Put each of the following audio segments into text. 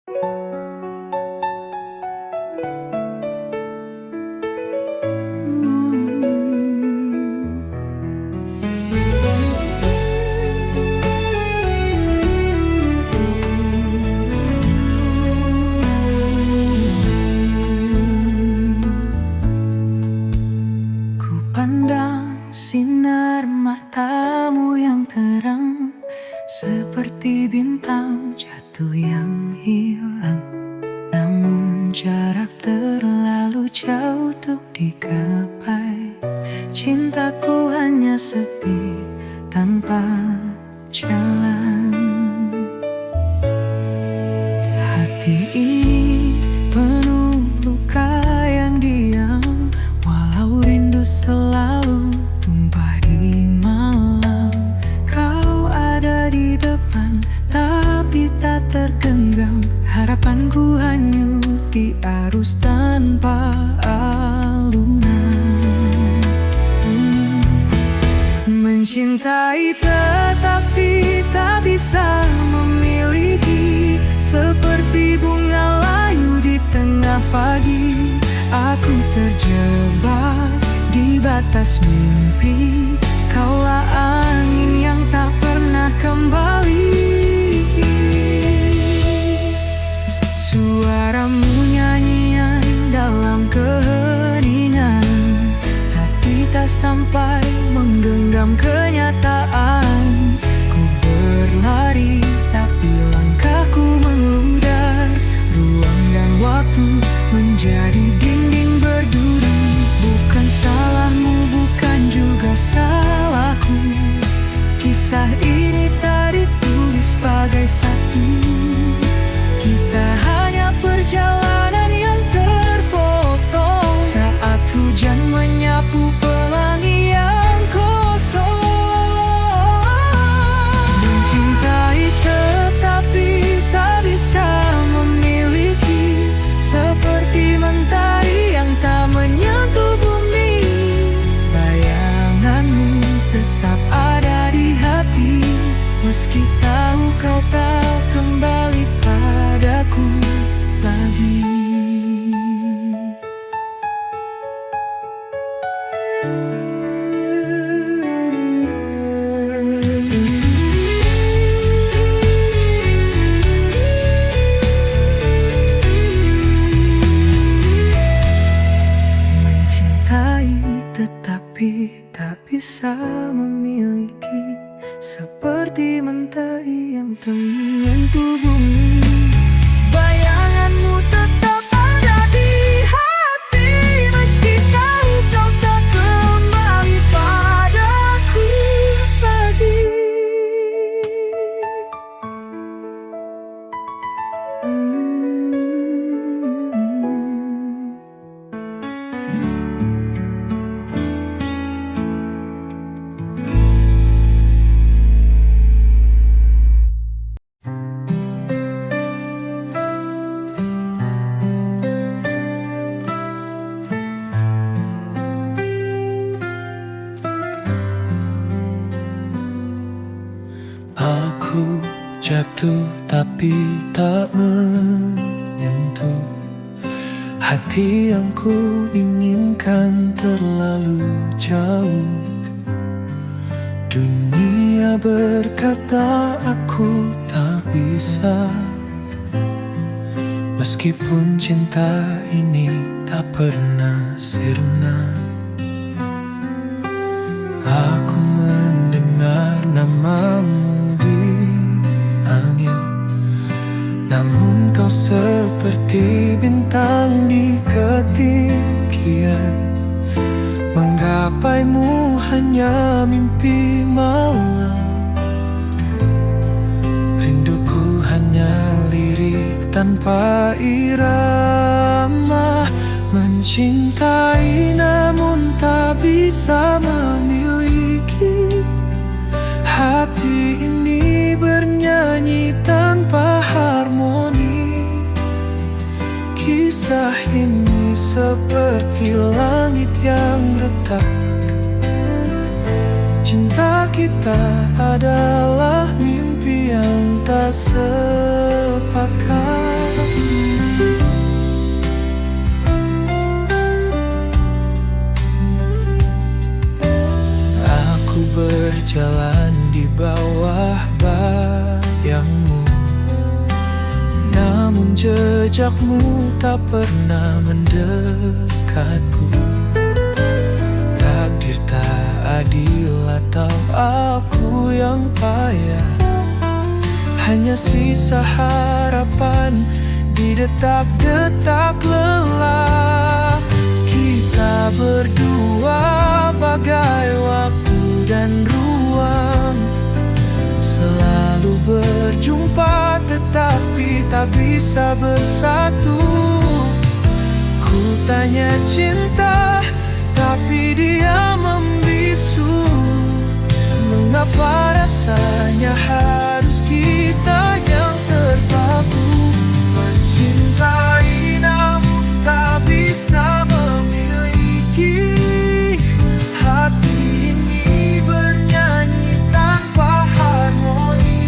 Ku pandang sinar matamu yang terang, seperti bintang jatuh yang hilang. Namun jarak terlalu jauh untuk digapai. Cintaku hanya sepi tanpa jalan. Hati ini penuh luka yang diam, walau rindu selalu tumpah di malam. Kau ada di depan, tapi tak tergenggam. Harapanku hanyut di arus tanpa alunan. Mencintai tetapi tak bisa memiliki, seperti bunga layu di tengah pagi. Aku terjebak di batas mimpi, kaulah angin yang tak pernah kembali. Suaramu nyanyian dalam keheningan, tapi tak sampai menggenggam kenyataan. Ku berlari tapi langkahku meludar, ruang dan waktu menjadi dinding berduri. Bukan salahmu, bukan juga salahku, kisah ini tak ditulis sebagai satu. Kita hanya perjalanan yang terpotong saat hujan menyapu pelangi yang kosong. Mencintai tetapi tak bisa memiliki, seperti mentari yang tak menyentuh bumi. Bayanganmu tetap ada di hati, meski tahu kau tak kembali padaku lagi. Mencintai tetapi tak bisa memiliki, seperti mentari yang tak menyentuh bumi. Bayanganmu tetap ada di hati, meski tahu kau tak kembali padaku lagi. Aku jatuh tapi tak menyentuh hati yang ku inginkan terlalu jauh. Dunia berkata aku tak bisa, meskipun cinta ini tak pernah sirna. Aku mendengar namamu di angin, namun kau seperti bintang di ketinggian. Menggapaimu hanya mimpi malam, rinduku hanya lirik tanpa irama. Mencintai namun tak bisa memiliki, hati ini bernyanyi tanpa harmoni. Kisah ini seperti langit yang retak, cinta kita adalah mimpi yang tak sepakat. jejakmu tak pernah mendekatku. Takdir tak adil atau aku yang payah, hanya sisa harapan di detak-detak lelah. Kita berdua bagai waktu dan ruang, selalu berjumpa tetapi tak bisa bersatu. Ku tanya cinta, tapi dia membisu. Mengapa rasanya harus kita yang terpaku? Mencintai namun tak bisa memiliki. Hati ini bernyanyi tanpa harmoni.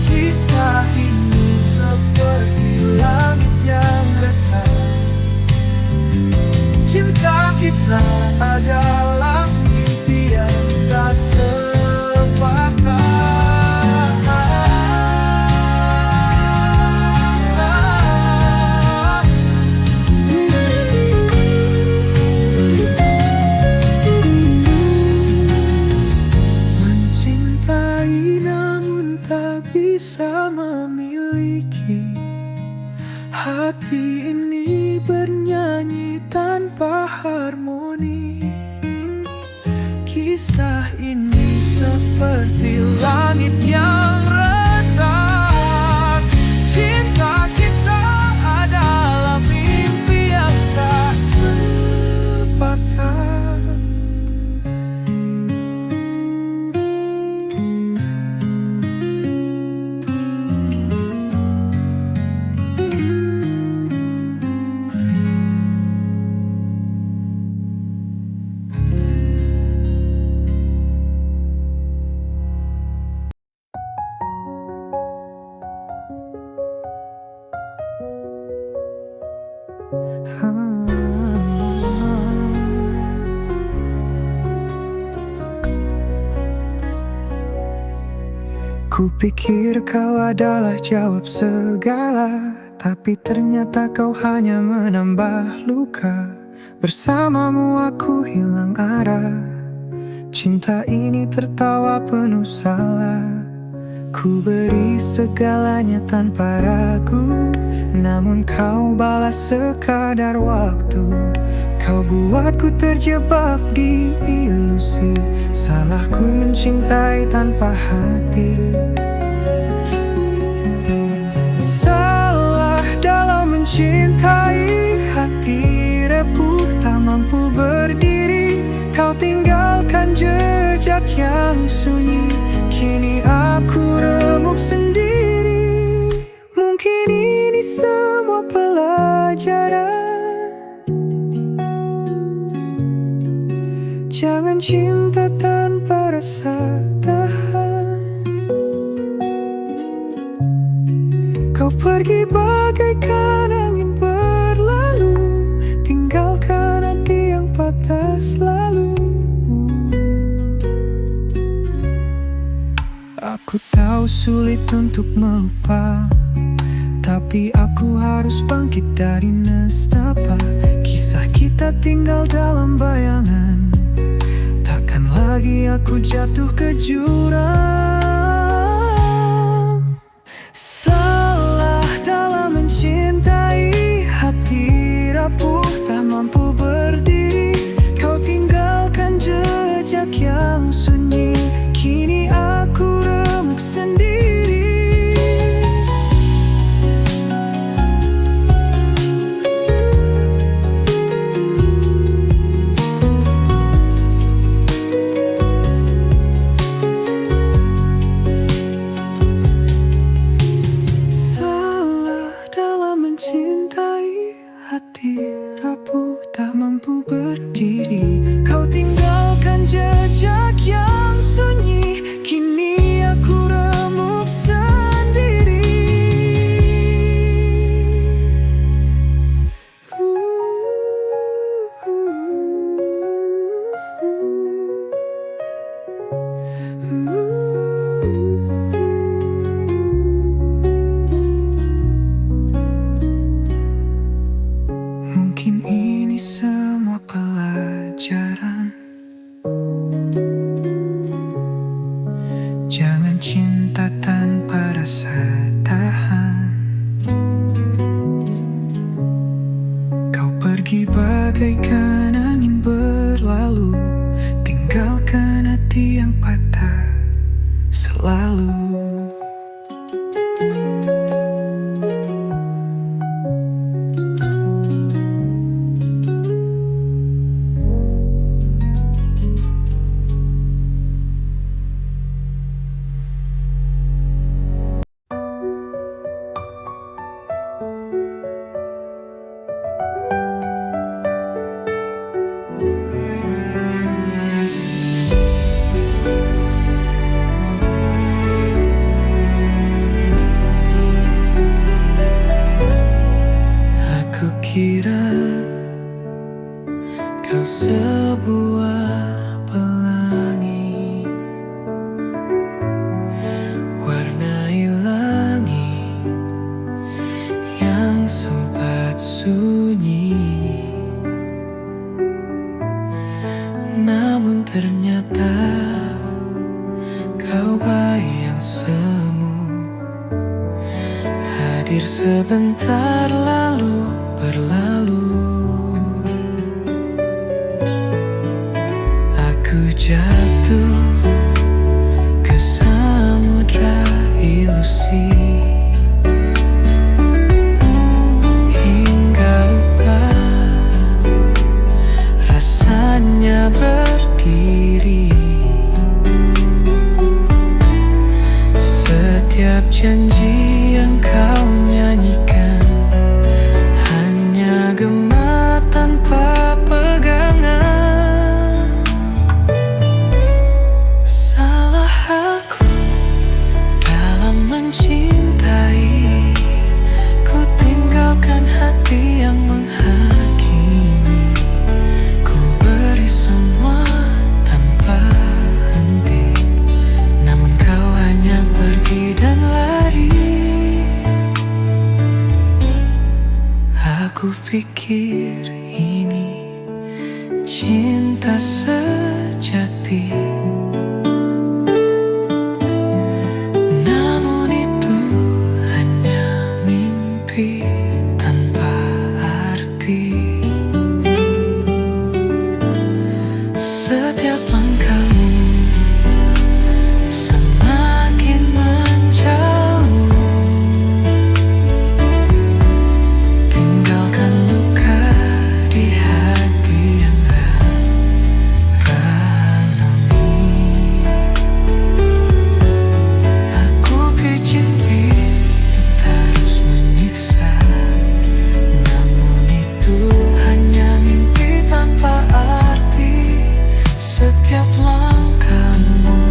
Kisah ini seperti langit yang retak. Cinta kita adalah mimpi yang tak sepakat. Mencintai namun tak bisa memiliki. Hati ini bernyanyi tanpa harmoni. Kisah ini seperti langit yang retak. Cinta kita adalah mimpi yang tak sepakat. Kupikir kau adalah jawab segala, tapi ternyata kau hanya menambah luka. Bersamamu aku hilang arah. Cinta ini tertawa penuh salah. Ku beri segalanya tanpa ragu, namun kau balas sekadar waktu. Kau buatku terjebak di ilusi. Salahku mencintai tanpa hati. Salah dalam mencintai, hati repuh tak mampu berdiri. Kau tinggalkan jejak yang sunyi, kini aku remuk sendiri. Mungkin ini semua pelajaran. Jangan cinta tanpa rasa tahan. Kau pergi bagaikan angin berlalu, tinggalkan hati yang patah selalu. Aku tahu sulit untuk melupa, tapi aku harus bangkit dari nestapa. Kisah kita tinggal dalam bayangan, takkan lagi aku jatuh ke jurang. Salah dalam mencintai, hati rapuh tak mampu berdiri. Kau tinggalkan jejak yang sunyi, kini aku remuk sendiri. sebuah pelangi, warnai langit yang sempat sunyi. Namun ternyata kau bayi yang semu, hadir sebentar lalu berlalu. Aku jatuh ke samudra ilusi, hingga lupa rasanya berdiri. Setiap janji yang kau nyanyikan hanya gema tanpa pegangan. Salah aku dalam mencintai, ku tinggalkan hati yang menghakimi. Ku beri semua tanpa henti, namun kau hanya pergi dan lari. Aku pikir ini cinta sejati, namun itu hanya mimpi tanpa arti. Setiap langkahmu semakin menjauh, tinggalkan luka di hati yang ranami. Aku pijit terus menyiksa, namun itu hanya mimpi tanpa arti. Setiap langkahmu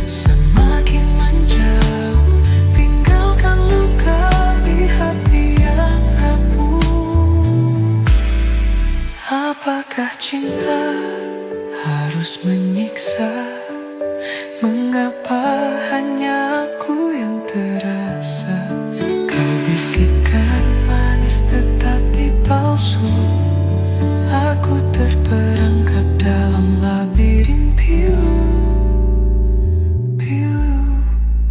semakin menjauh, tinggalkan luka di hati yang rapuh. Apakah cinta harus menyiksa? Mengapa hanya aku yang terasa? Kau bisikan manis tetapi palsu. Aku terperangkap dalam labirin pilu.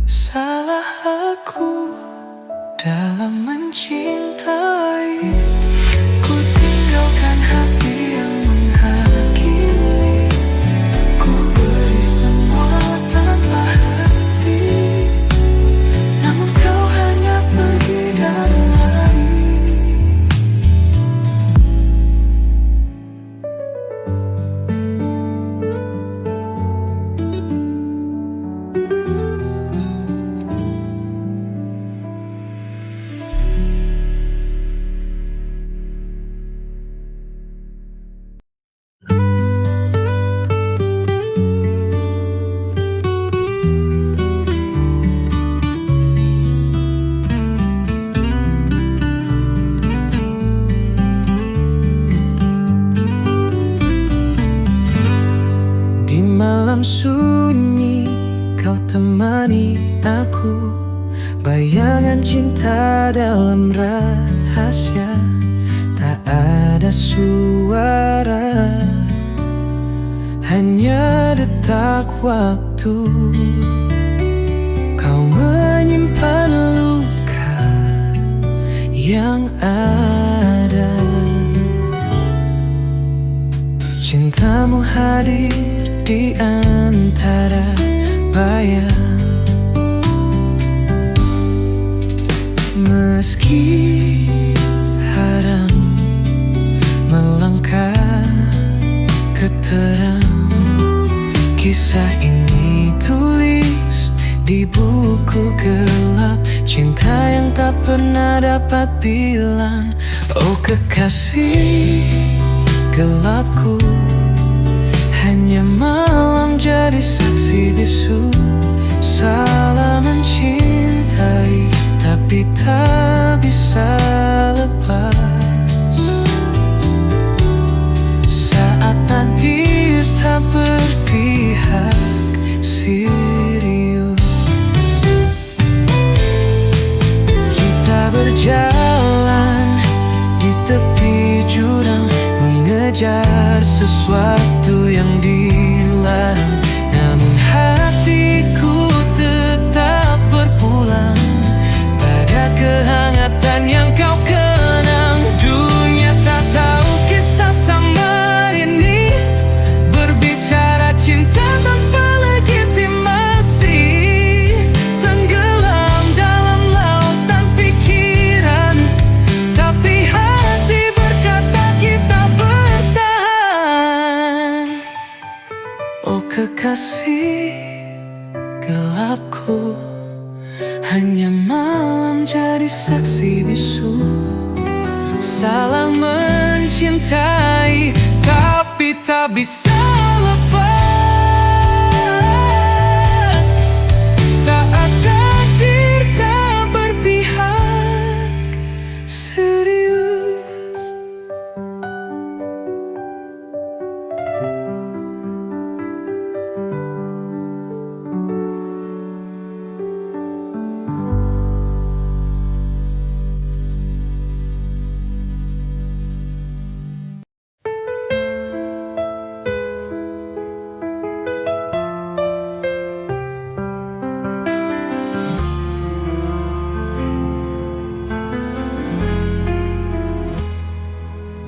Salah aku dalam mencintai, ku tinggalkan hati yang menghakimi. Ku beri semua tanpa henti, namun kau hanya pergi dan lari. Di malam sunyi kau temani aku, bayangan cinta dalam rahasia. Tak ada suara, hanya detak waktu. Kau menyimpan luka yang ada. Cintamu hadir di antara bayang, meski haram melangkah ke terang. Kisah ini tulis di buku gelap, cinta yang tak pernah dapat bilang. Oh kekasih gelapku, hanya malam jadi saksi bisu. Salah mencintai, tapi tak bisa lepas. Saat tak berpihak serius. Kita berjalan di tepi jurang, mengejar sesuatu yang dilarang. Namun hatiku tetap berpulang pada kehangatan yang kau kenang. Dunia tak tahu kisah sama ini, berbicara cinta tanpa legitimasi, tenggelam dalam lautan pikiran, tapi hati berkata kita bertahan. Oh kekasih gelapku, hanya malam jadi saksi bisu. Salah mencintai, tapi tak bisa lepas saat takdir tak berpihak serius.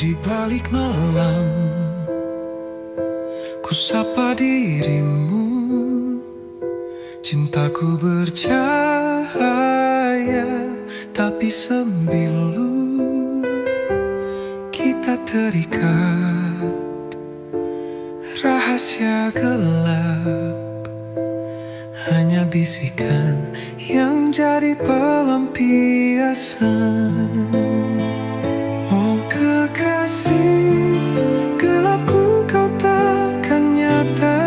Di balik malam, ku sapa dirimu. Cintaku bercahaya, tapi sembilu. Kita terikat, rahasia gelap, hanya bisikan yang jadi pelampiasan. Oh kekasih gelapku, kau takkan nyata,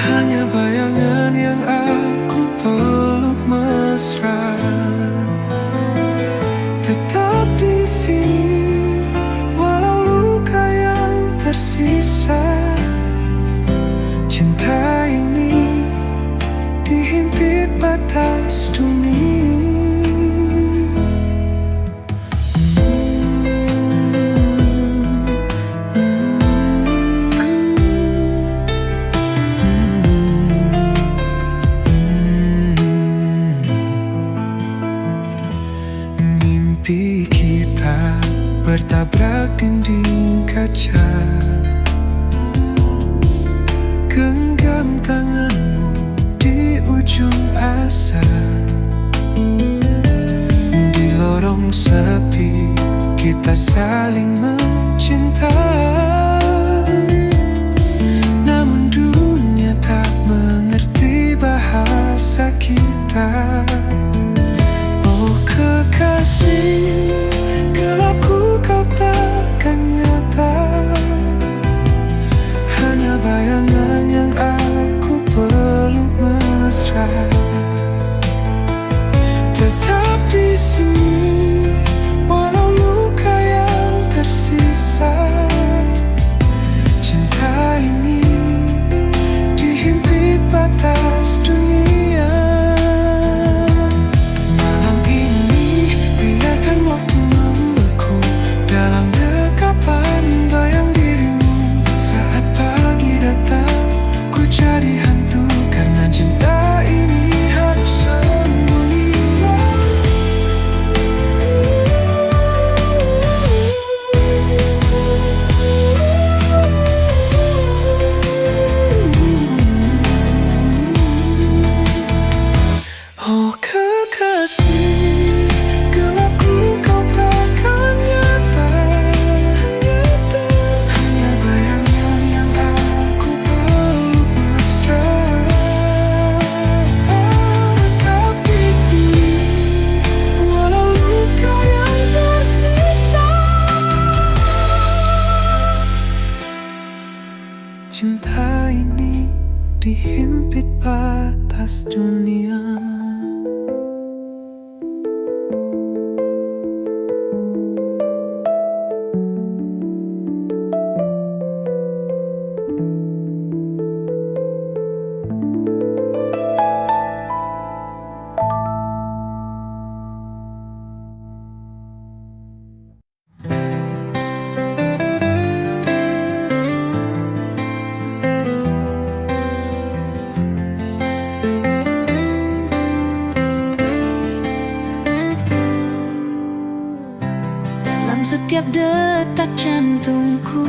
hanya bayangan yang aku peluk mesra. Tetap di sini walau luka yang tersisa. Cinta ini dihimpit batas dunia. Mimpi kita bertabrak dinding kaca. Genggam tanganmu di ujung asa. Di lorong sepi kita saling mencinta. Namun dunia tak mengerti bahasa kita. Oh kekasih gelapku, kau takkan nyata, hanya bayangan yang aku peluk mesra. Tetap di sini walau luka yang tersisa. setiap detak jantungku.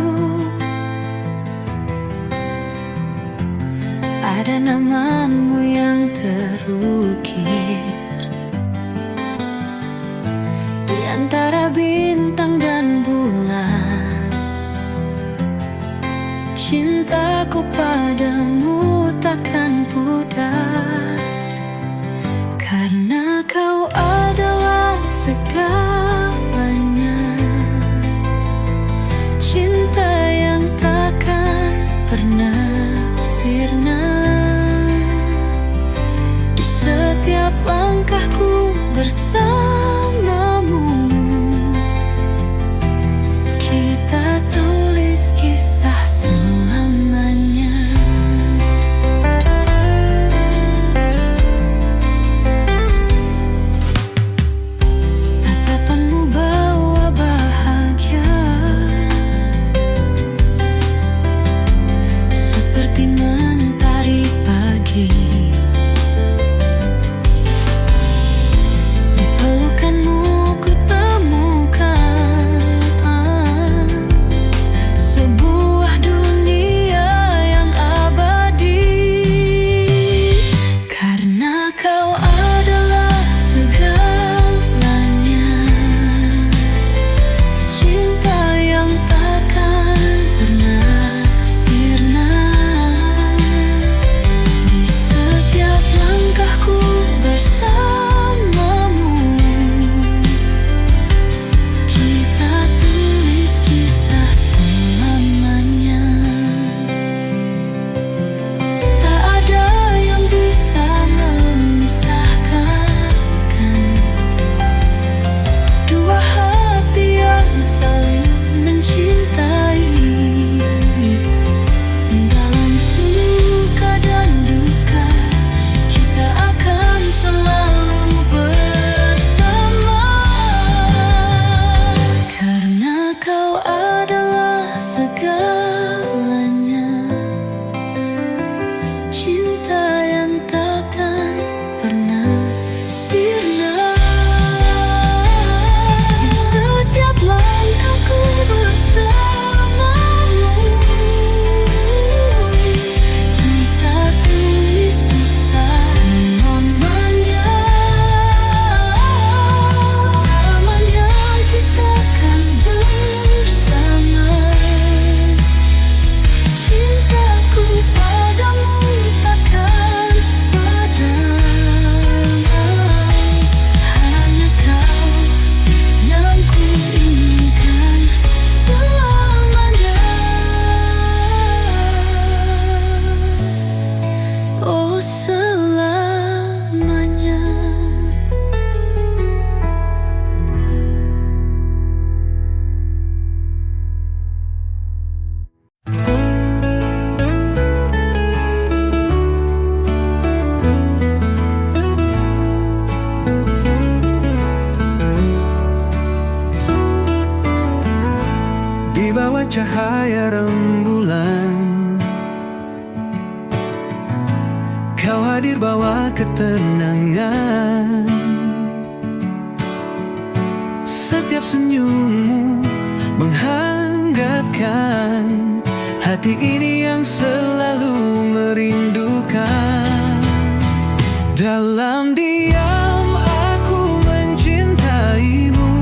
Ada namamu yang terukir di antara bintang dan bulan. Cintaku padamu takkan pudar, karena kau adalah segalanya. Cinta yang takkan pernah sirna. Di setiap langkahku bersamamu, kita tulis kisah selamanya. Tatapanmu bawa bahagia, seperti mentari pagi. Di pelukanmu ku temukan sebuah dunia yang abadi. Karena kau adalah segalanya, cinta yang takkan pernah sirna. Di setiap langkahku bersamamu, kita tulis kisah selamanya. Tak ada yang bisa memisahkan dua hati yang saling mencintai. Dalam suka dan duka, kita akan selalu bersama. Karena kau adalah segalanya, cinta yang takkan pernah sirna. Di setiap langkahku bersamamu, kita tulis kisah selamanya. Selamanya kita akan bersama. Cintaku padamu takkan padam. Hanya kau yang ku inginkan selamanya. Oh, selamanya. Di bawah cahaya rembulan, kau hadir bawa ketenangan. Setiap senyummu menghangatkan hati ini yang selalu merindukan. Dalam diam aku mencintaimu,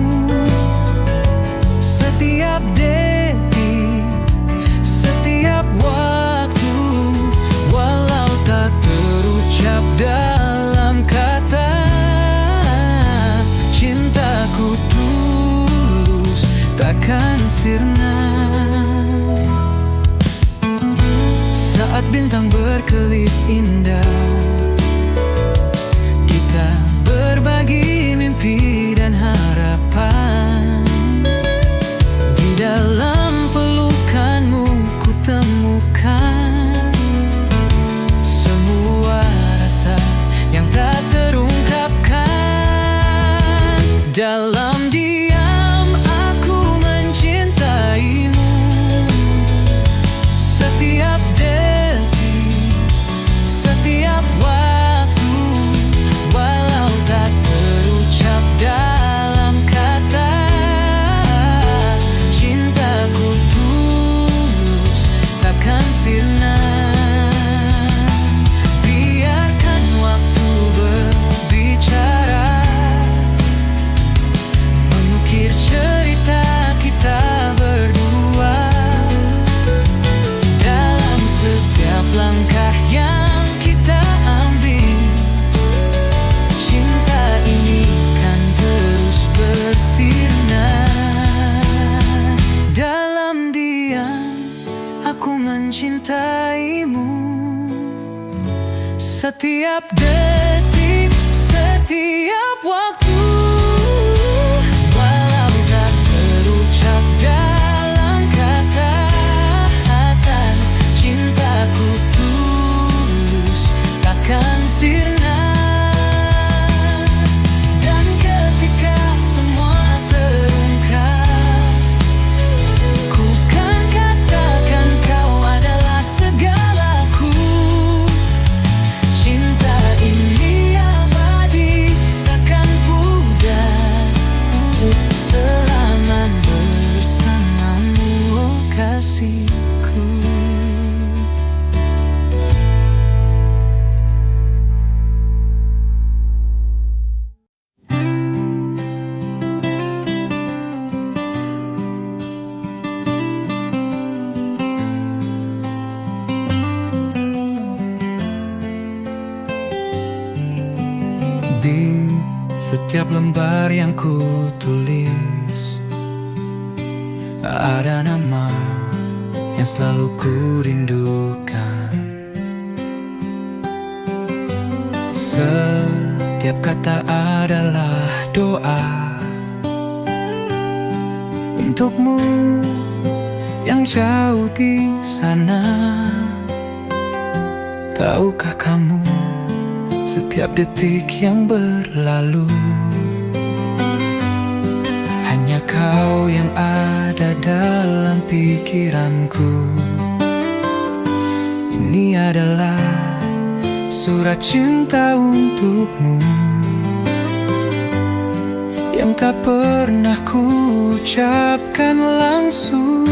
setiap detik, setiap waktu, walau tak terucap dalam kata. Cintaku tulus takkan sirna. Saat bintang berkelip indah, kita berbagi mimpi dan harapan. Di dalam pelukanmu ku temukan semua rasa yang tak terungkapkan. Dalam diam aku mencintaimu, setiap detik, setiap waktu. setiap detik, setiap waktu. Walau tak terucap dalam kata-kata, cintaku tulus takkan sirna. Dan ketika semua terungkap, ku kan katakan kau adalah segalaku. Cinta ini abadi, takkan pudar selama bersamamu, oh kasihku. Di setiap lembar yang ku tulis, ada nama yang selalu ku rindukan. Setiap kata adalah doa untukmu yang jauh di sana. Tahukah kamu, setiap detik yang berlalu, hanya kau yang ada dalam pikiranku. Ini adalah surat cinta untukmu yang tak pernah ku ucapkan langsung.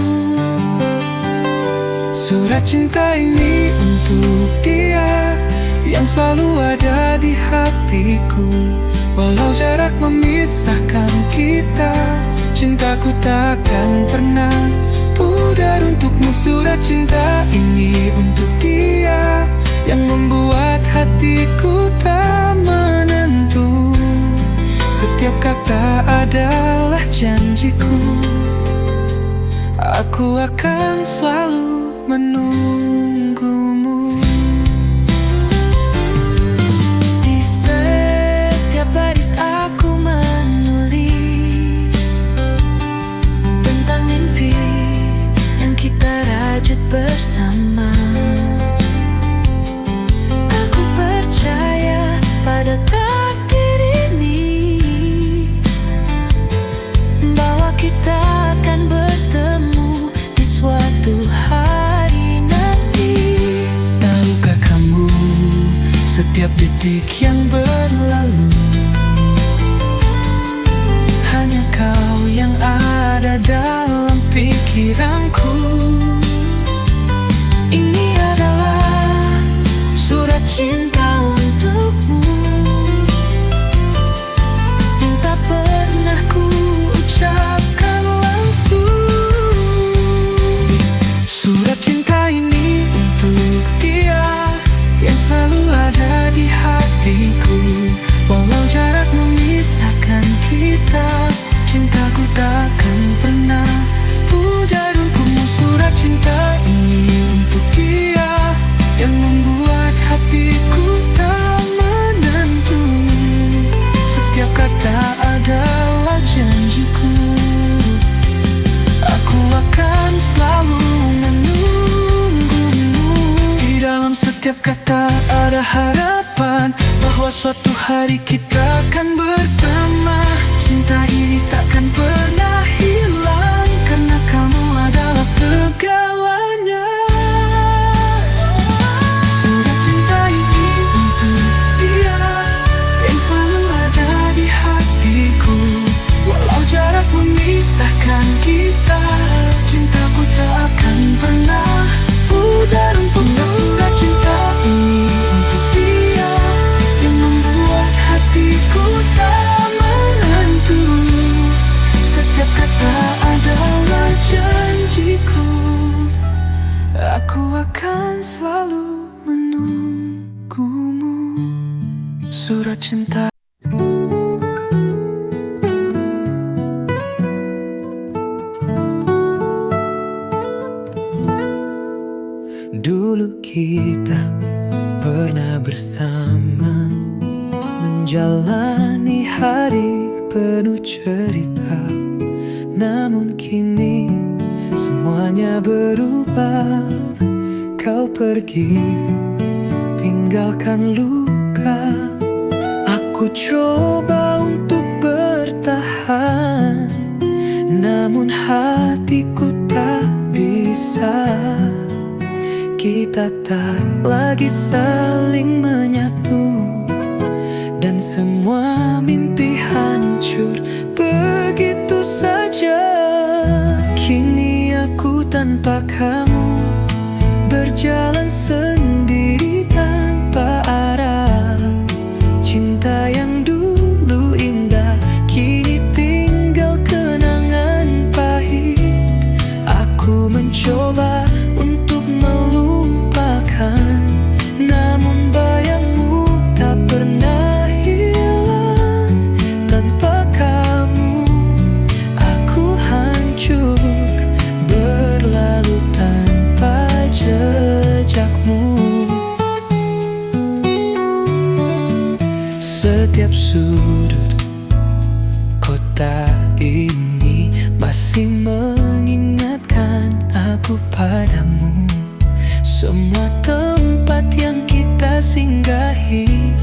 Surat cinta ini untuk dia yang selalu ada di hatiku. Walau jarak memisahkan kita, cintaku takkan pernah pudar untukmu. Surat cinta ini untuk dia yang membuat hatiku tak menentu. Setiap kata adalah janjiku, aku akan selalu menunggumu. Di setiap baris aku menulis tentang mimpi yang kita rajut bersama. Aku percaya pada takdir ini, bahwa kita akan bertemu di suatu hari nanti. Tahukah kamu, setiap detik yang berlalu, hanya kau yang ada dalam pikiranku. Ini adalah surat cinta untukmu yang tak pernah ku ucapkan langsung. Surat cinta ini untuk dia yang selalu ada di hatiku. Walau jarak memisahkan kita, cintaku takkan pernah pudar untukmu. Surat cinta ini untuk dia yang membuat hatiku tak menentu. Setiap kata adalah janjiku, aku akan selalu menunggumu. Di dalam setiap kata ada harapan bahwa suatu hari kita akan bersama. Cinta ini takkan pernah hilang, karena kamu adalah segalanya. Surat cinta ini untuk dia yang selalu ada di hatiku. Walau jarak memisahkan kita, cintaku tak akan pernah pudar untukmu. Surat cinta ini untuk dia yang membuat hatiku tak hari penuh cerita, namun kini semuanya berubah. Kau pergi, tinggalkan luka. Aku coba untuk bertahan, namun hatiku tak bisa. Kita tak lagi saling menyatu, dan semua mimpi hancur begitu saja. Kini aku tanpa kamu, berjalan sendiri tanpa arah. Cinta yang dulu indah kini tinggal kenangan pahit. Aku mencoba untuk melupakan, namun bayangmu tak pernah hilang. Tanpa kamu aku hancur, berlalu tanpa jejakmu. Setiap sudut kota ini masih mengingatkan aku padamu. Semua tempat yang kita singgahi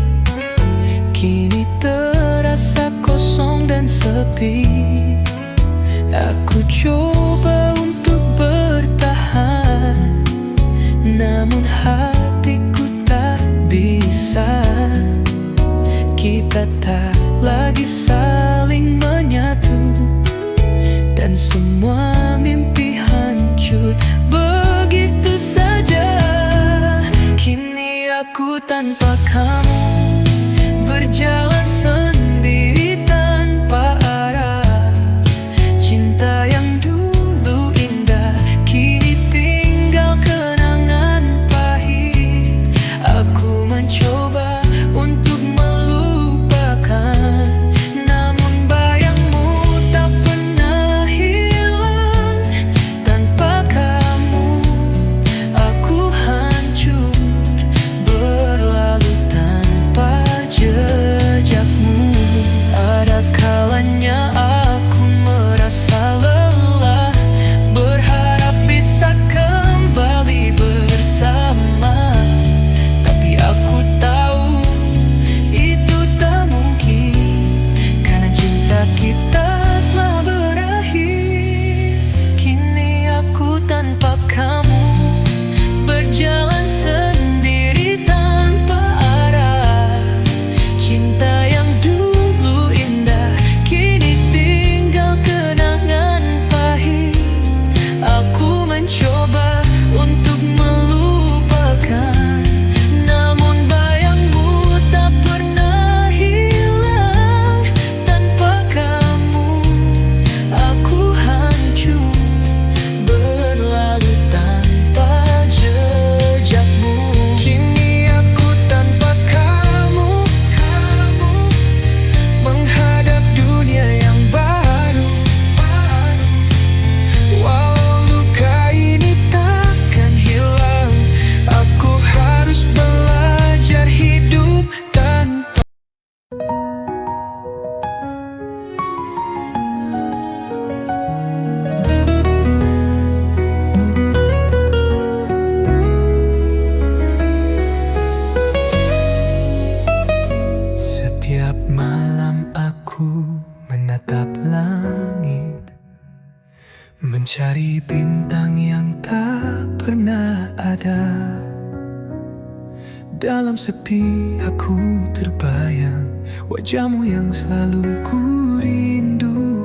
kini terasa kosong dan sepi. Aku coba untuk bertahan, namun hatiku tak bisa. Kita tak lagi saling menyatu, dan semua mimpi hancur begitu saja. Kini aku tanpa kamu, berjalan sendiri tanpa arah. Cinta yang dulu indah kini tinggal kenangan pahit. Aku mencoba untuk melupakan, namun bayangmu tak pernah hilang. Tanpa kamu aku hancur, berlalu tanpa jejakmu. Ada kalanya aku merasa lelah, berharap bisa kembali bersama. Tapi aku tahu itu tak mungkin, karena cinta kita telah berakhir. Kini aku tanpa kamu, berjalan sendiri tanpa arah. Cinta yang dulu indah kini tinggal kenangan pahit. Aku mencoba untuk melupakan, namun bayangmu tak pernah hilang. Tanpa kamu aku hancur, berlalu tanpa jejakmu. Kini aku tanpa kamu, menghadap dunia yang baru. Walau luka ini takkan hilang, aku harus belajar hidup tanpa. Setiap malam aku menatap langit, mencari bintang yang tak pernah ada. Dalam sepi aku terbayang wajahmu yang selalu ku rindukan.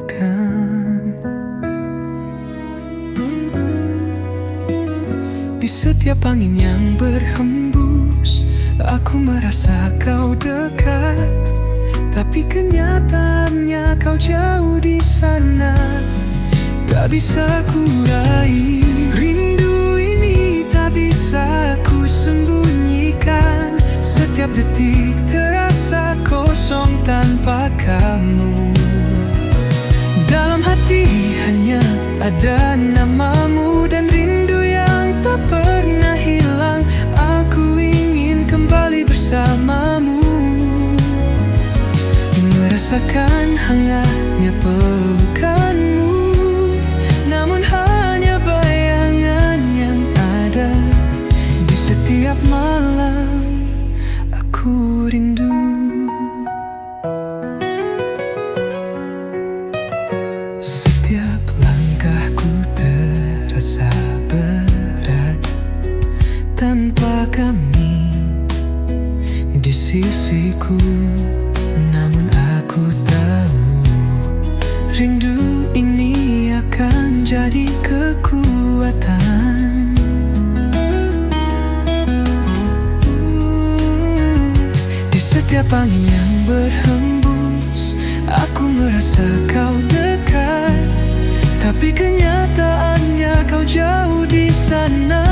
Di setiap angin yang berhembus, aku merasa kau dekat. Tapi kenyataannya kau jauh di sana, tak bisa ku raih. Rindu ini tak bisa ku sembunyikan. Setiap detik terasa kosong tanpa kamu. Dalam hati hanya ada namamu, dan rindu yang tak pernah hilang. Aku ingin kembali bersamamu, merasakan Merasakan hangatnya pelukanmu, namun hanya bayangan yang ada. Di setiap malam aku rindu. Setiap langkahku terasa berat tanpa kami di sisiku. Namun aku tahu rindu ini akan jadi kekuatan. Di setiap angin yang berhembus, aku merasa kau dekat, tapi kenyataannya kau jauh di sana.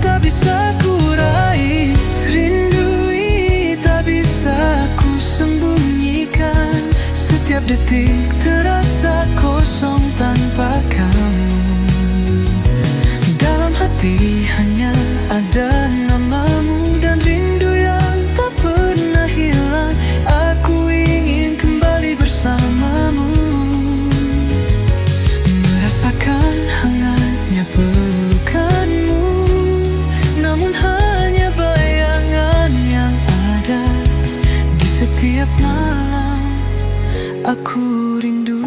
Tak bisa ku raih rindu ini, tak bisa ku sembunyikan. Setiap detik terasa kosong tanpa kamu. Dalam hati hanya ada namamu dan rindu yang tak pernah hilang. Aku ingin kembali bersamamu, merasakan hangatnya pelukanmu, namun hanya bayangan yang ada. Di setiap malam aku rindu.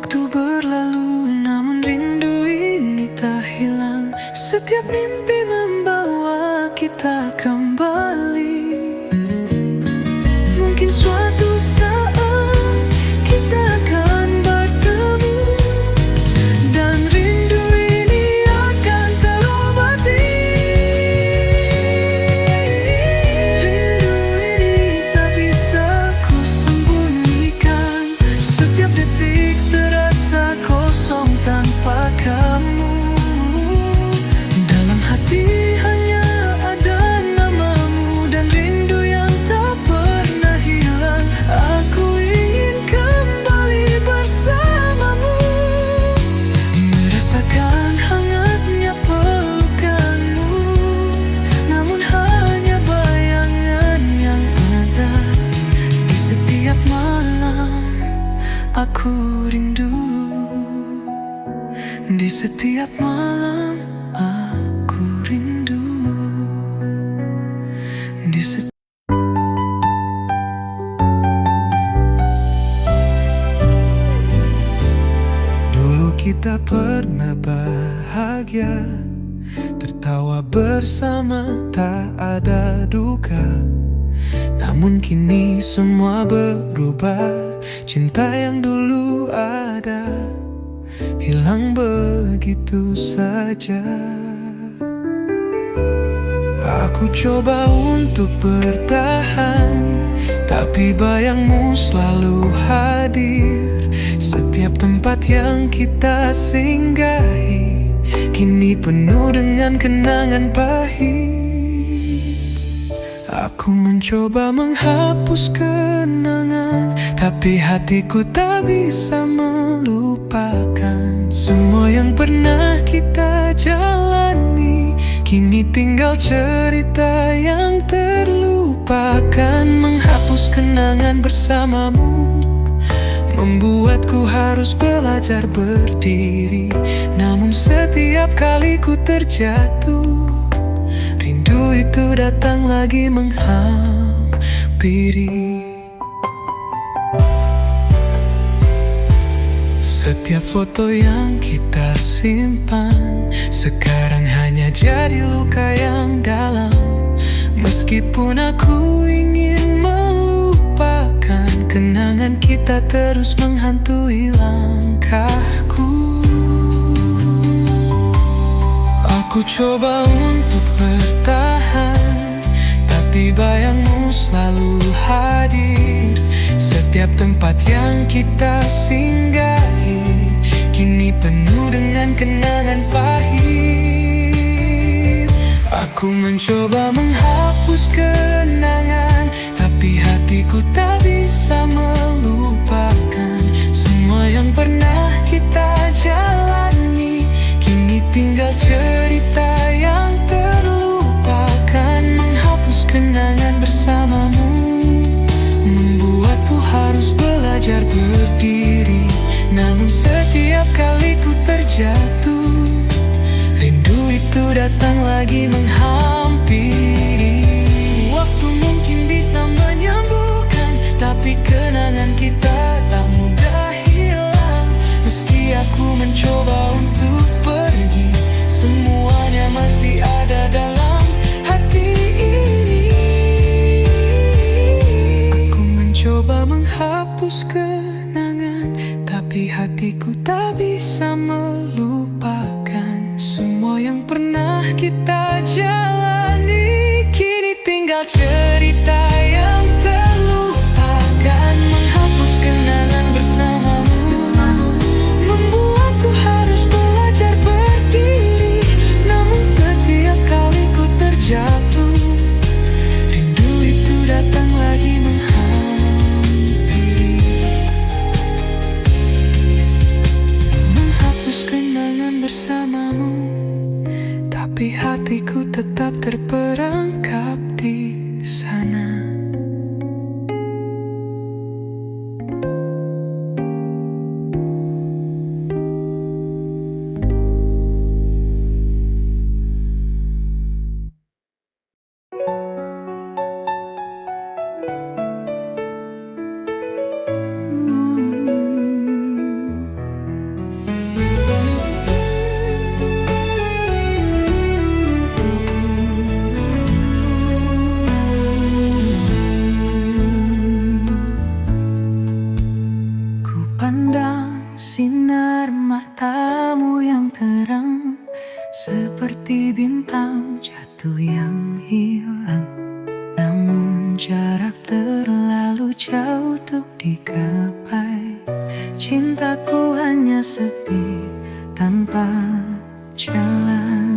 Waktu berlalu namun rindu ini tak hilang. Setiap mimpi membawa kita kembali. Mungkin suatu saat kita akan bertemu, dan rindu ini akan terobati. Rindu ini tak bisa ku sembunyikan. Setiap detik terasa kosong tanpa kamu. Dalam hati hanya ada namamu dan rindu yang tak pernah hilang. Aku ingin kembali bersamamu, merasakan hangatnya pelukanmu, namun hanya bayangan yang ada. Di setiap malam aku rindu. Di setiap malam aku rindu. Di setiap Dulu kita pernah bahagia, tertawa bersama, tak ada duka. Namun kini semua berubah. Cinta yang dulu ada hilang begitu saja. Aku coba untuk bertahan, tapi bayangmu selalu hadir. Setiap tempat yang kita singgahi kini penuh dengan kenangan pahit. Aku mencoba menghapus kenangan, tapi hatiku tak bisa melupakan semua yang pernah kita jalani. Kini tinggal cerita yang terlupakan. Menghapus kenangan bersamamu membuatku harus belajar berdiri. Namun setiap kali ku terjatuh, rindu itu datang lagi menghampiri. Setiap foto yang kita simpan sekarang hanya jadi luka yang dalam. Meskipun aku ingin melupakan, kenangan kita terus menghantui langkahku. Aku coba untuk bertahan, tapi bayangmu selalu hadir. Setiap tempat yang kita singgahi kini penuh dengan kenangan pahit. Aku mencoba menghapus kenangan, tapi hatiku tak bisa melupakan semua yang pernah kita jalani. Kini tinggal cerita yang terlupakan. Menghapus kenangan bersamamu membuatku harus lagi menghampiri. Waktu mungkin bisa menyembuhkan, tapi kenangan kita tak mudah hilang. Meski aku mencoba untuk pergi, semuanya masih ada dalam hati ini. Aku mencoba menghapus kenangan, tapi hatiku tak bisa melupakan semua yang pernah kita jalani. Kini tinggal cerita yang terlupakan, menghapus kenangan bersamamu, membuatku harus belajar berdiri. Namun setiap kali ku terjatuh, rindu itu datang lagi menghampiri. Menghapus kenangan bersamamu, tapi hatiku tetap terperangkap di sana. Pandang sinar matamu yang terang, seperti bintang jatuh yang hilang. Namun jarak terlalu jauh untuk digapai. Cintaku hanya sepi tanpa jalan.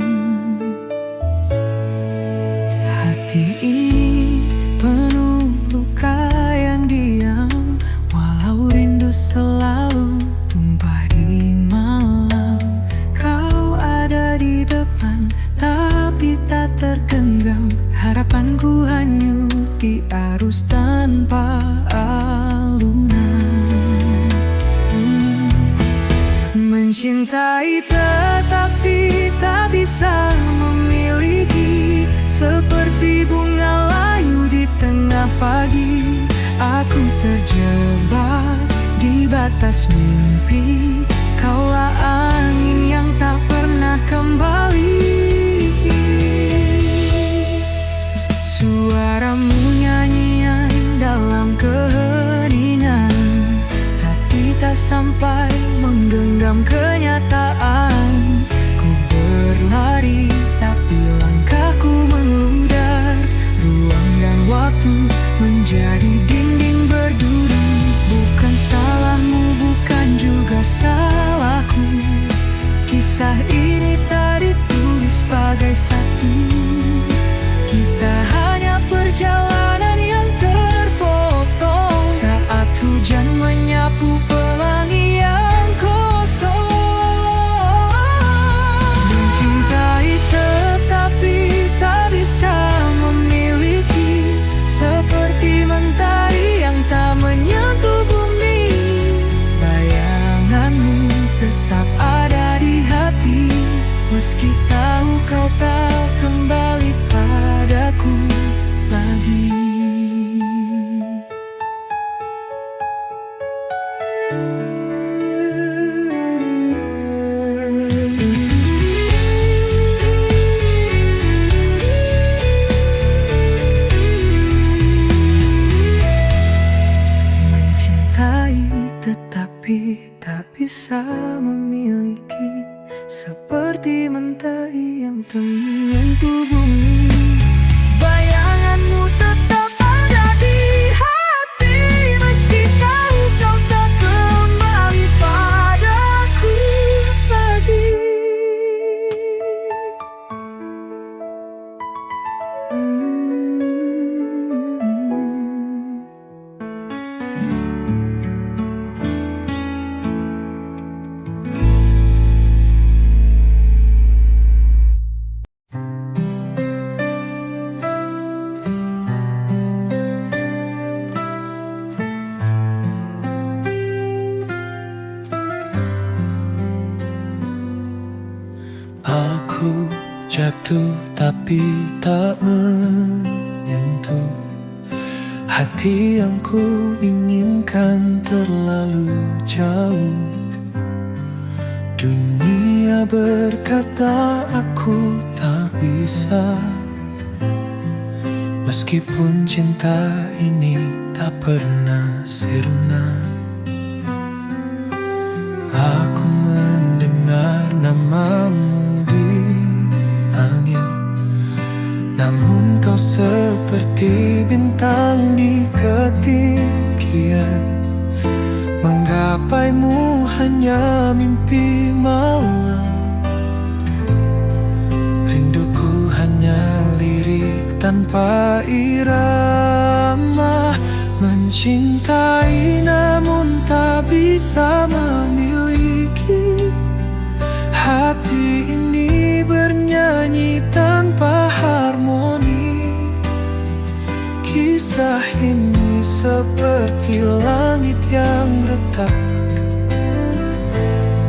Hati ini penuh luka yang diam, walau rindu selalu tumpah di malam. Kau ada di depan, tapi tak tergenggam. Harapanku hanyut di arus tanpa alunan. Mencintai tetapi tak bisa memiliki, seperti bunga layu di tengah pagi. Aku terjebak di batas mimpi, kaulah angin yang tak pernah kembali. Suaramu nyanyian dalam keheningan, tapi tak sampai menggenggam kenyataan. Ku berlari tapi langkahku meludar, ruang dan waktu menjadi dinding berduri. Bukan salahmu, bukan juga salahku. Kisah ini tak ditulis sebagai satu. Kita hanya perjalanan yang terpotong saat hujan menyapu pelangi yang kosong. Mencintai tetapi tak bisa memiliki, seperti mentari yang tak menyentuh bumi. Bayanganmu tetap ada di hati, meski tahu kau tak kembali padaku lagi. Mencintai tetapi tak bisa memiliki, seperti mentari yang tak menyentuh bumi. Bayanganmu tetap ada di hati, meski tahu kau tak kembali padaku lagi. jatuh tapi tak menyentuh hati yang ku inginkan terlalu jauh. Dunia berkata aku tak bisa, meskipun cinta ini tak pernah sirna. Aku mendengar namamu di angin, namun kau seperti bintang di ketinggian. Menggapaimu hanya mimpi malam, rinduku hanya lirik tanpa irama. Mencintai namun tak bisa memiliki, hati ini bernyanyi tanpa harmoni. Kisah ini seperti langit yang retak,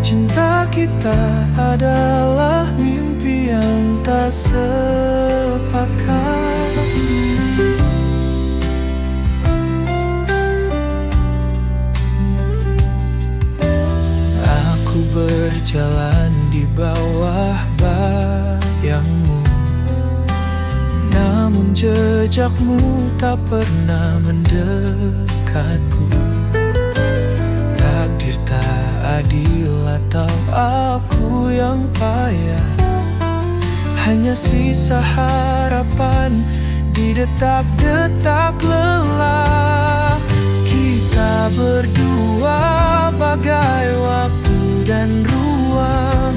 cinta kita adalah mimpi yang tak sepakat. Aku berjalan di bawah bayangmu, namun jejakmu tak pernah mendekatku. Takdir tak adil atau aku yang payah, hanya sisa harapan di detak-detak lelah. Kita berdua bagai waktu dan ruang,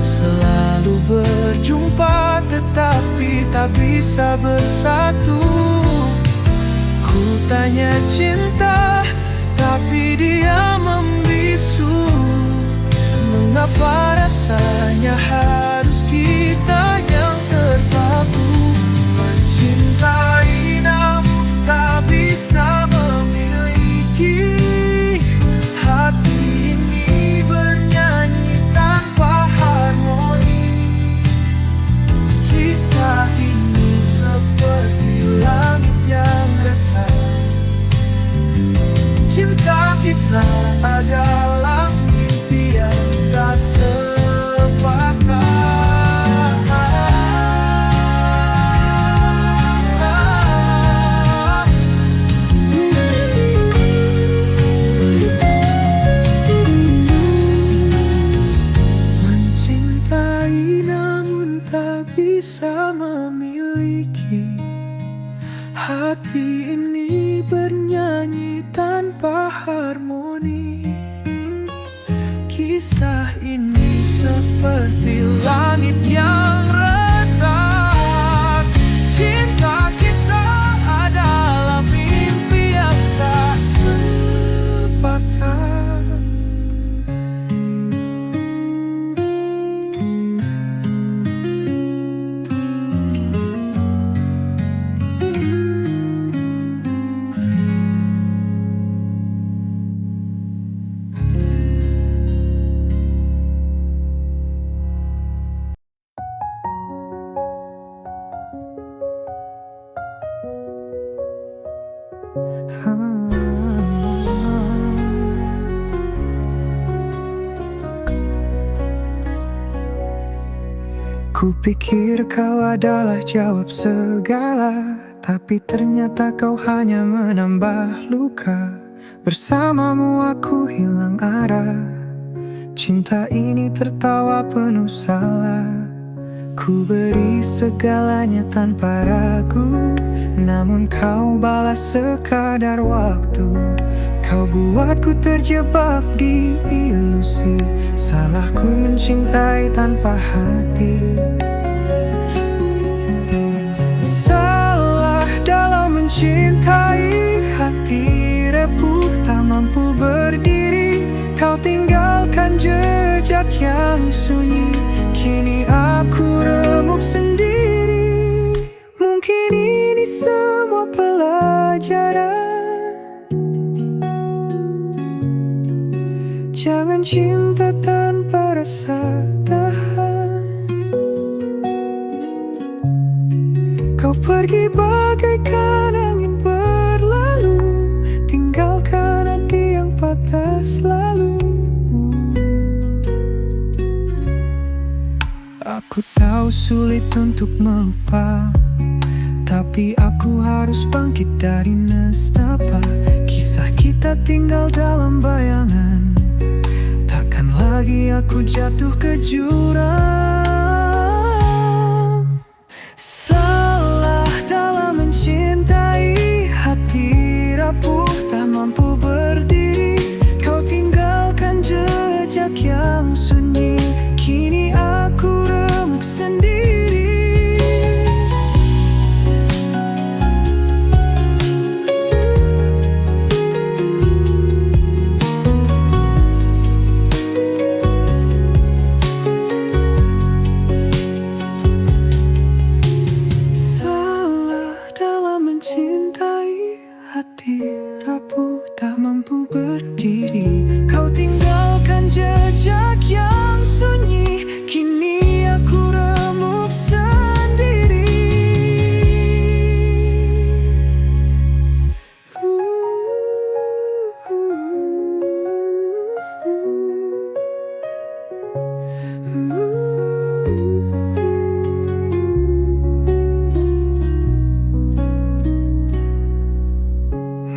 selalu berjumpa tetapi tak bisa bersatu. Ku tanya cinta, tapi dia membisu. Mengapa rasanya harus kita yang terpaku? Mencintai namun tak bisa memiliki, hati ini bernyanyi tanpa harmoni. Kisah ini seperti langit yang retak, cinta kita adalah mimpi yang tak sepakat. Mencintai namun tak bisa memiliki, hati ini bernyanyi tanpa harmoni. Kisah ini seperti langit yang retak, cinta kita adalah mimpi yang tak sepakat. Kupikir kau adalah jawab segala, tapi ternyata kau hanya menambah luka. Bersamamu aku hilang arah, cinta ini tertawa penuh salah. Ku beri segalanya tanpa ragu, namun kau balas sekadar waktu. Kau buatku terjebak di ilusi, salahku mencintai tanpa hati. Salah dalam mencintai, hati repuh tak mampu berdiri. Kau tinggalkan jejak yang sunyi, kini aku remuk sendiri. Mungkin ini semua pelajaran, jangan cinta tanpa rasa tahan. pergi bagaikan angin berlalu, tinggalkan hati yang patah selalu. Aku tahu sulit untuk melupa, tapi aku harus bangkit dari nestapa. Kisah kita tinggal dalam bayangan, takkan lagi aku jatuh ke jurang. Salah dalam mencintai, hati rapuh tak mampu berdiri. Kau tinggalkan jejak yang sunyi, kini aku remuk sendiri. Hati rapuh tak mampu berdiri. Kau tinggalkan jejak yang sunyi, kini aku remuk sendiri.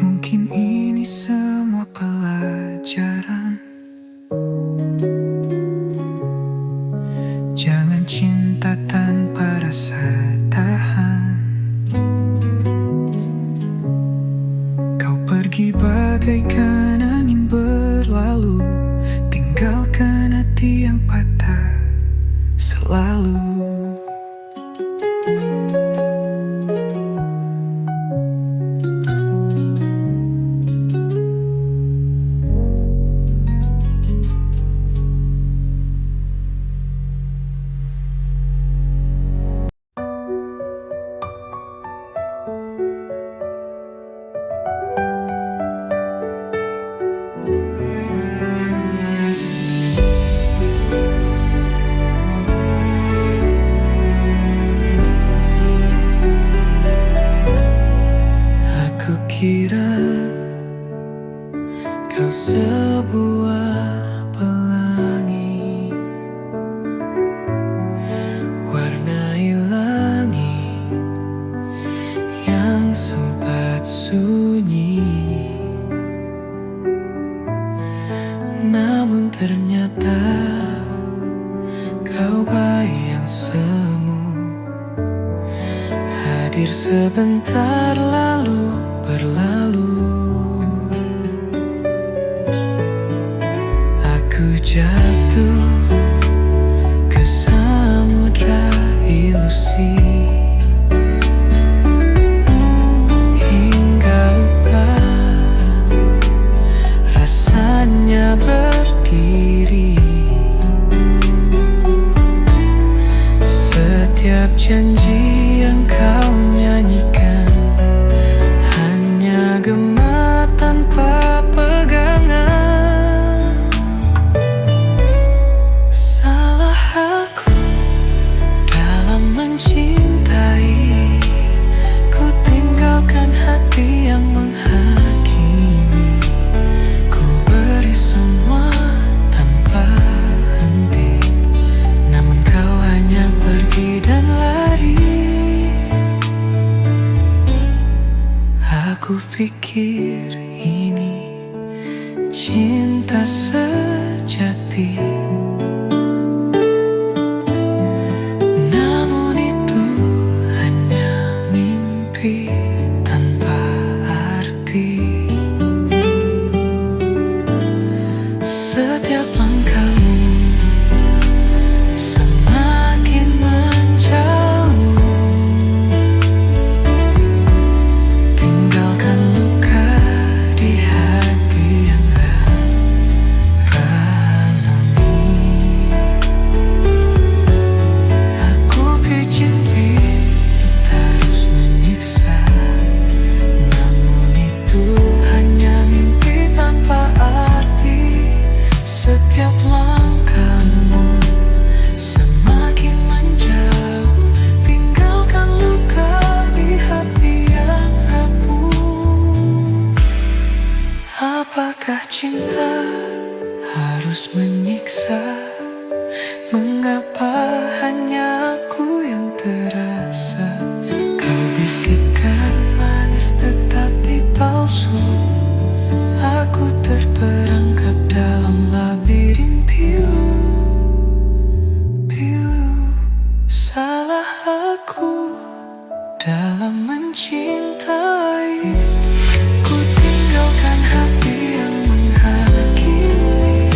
Mungkin ini semua pelajaran. Jangan cinta tanpa rasa tahan. Kau pergi bagaikan angin berlalu, tinggalkan hati yang patah selalu. Kira kau sebuah pelangi, warnai langit yang sempat sunyi. Namun ternyata kau bayi yang semu, hadir sebentar lalu berlalu. Aku jatuh ke samudra ilusi, hingga lupa rasanya berdiri. Setiap janji yang kau nyanyikan hanya gema tanpa pegangan. Salah aku dalam mencintai, ku tinggalkan hati yang menghakimi. Ku beri semua tanpa henti, namun kau hanya pergi dan lari. Aku pikir ini cinta sejati, namun itu hanya mimpi tanpa arti. Setiap langkahmu semakin menjauh, tinggalkan luka di hati yang ralami. cinta harus menyiksa? Mengapa hanya aku yang terasa? Kau bisikkan manis tetapi palsu. Aku terperangkap dalam labirin pilu. Salah aku dalam mencintai. Ku tinggalkan hati yang menghakimi.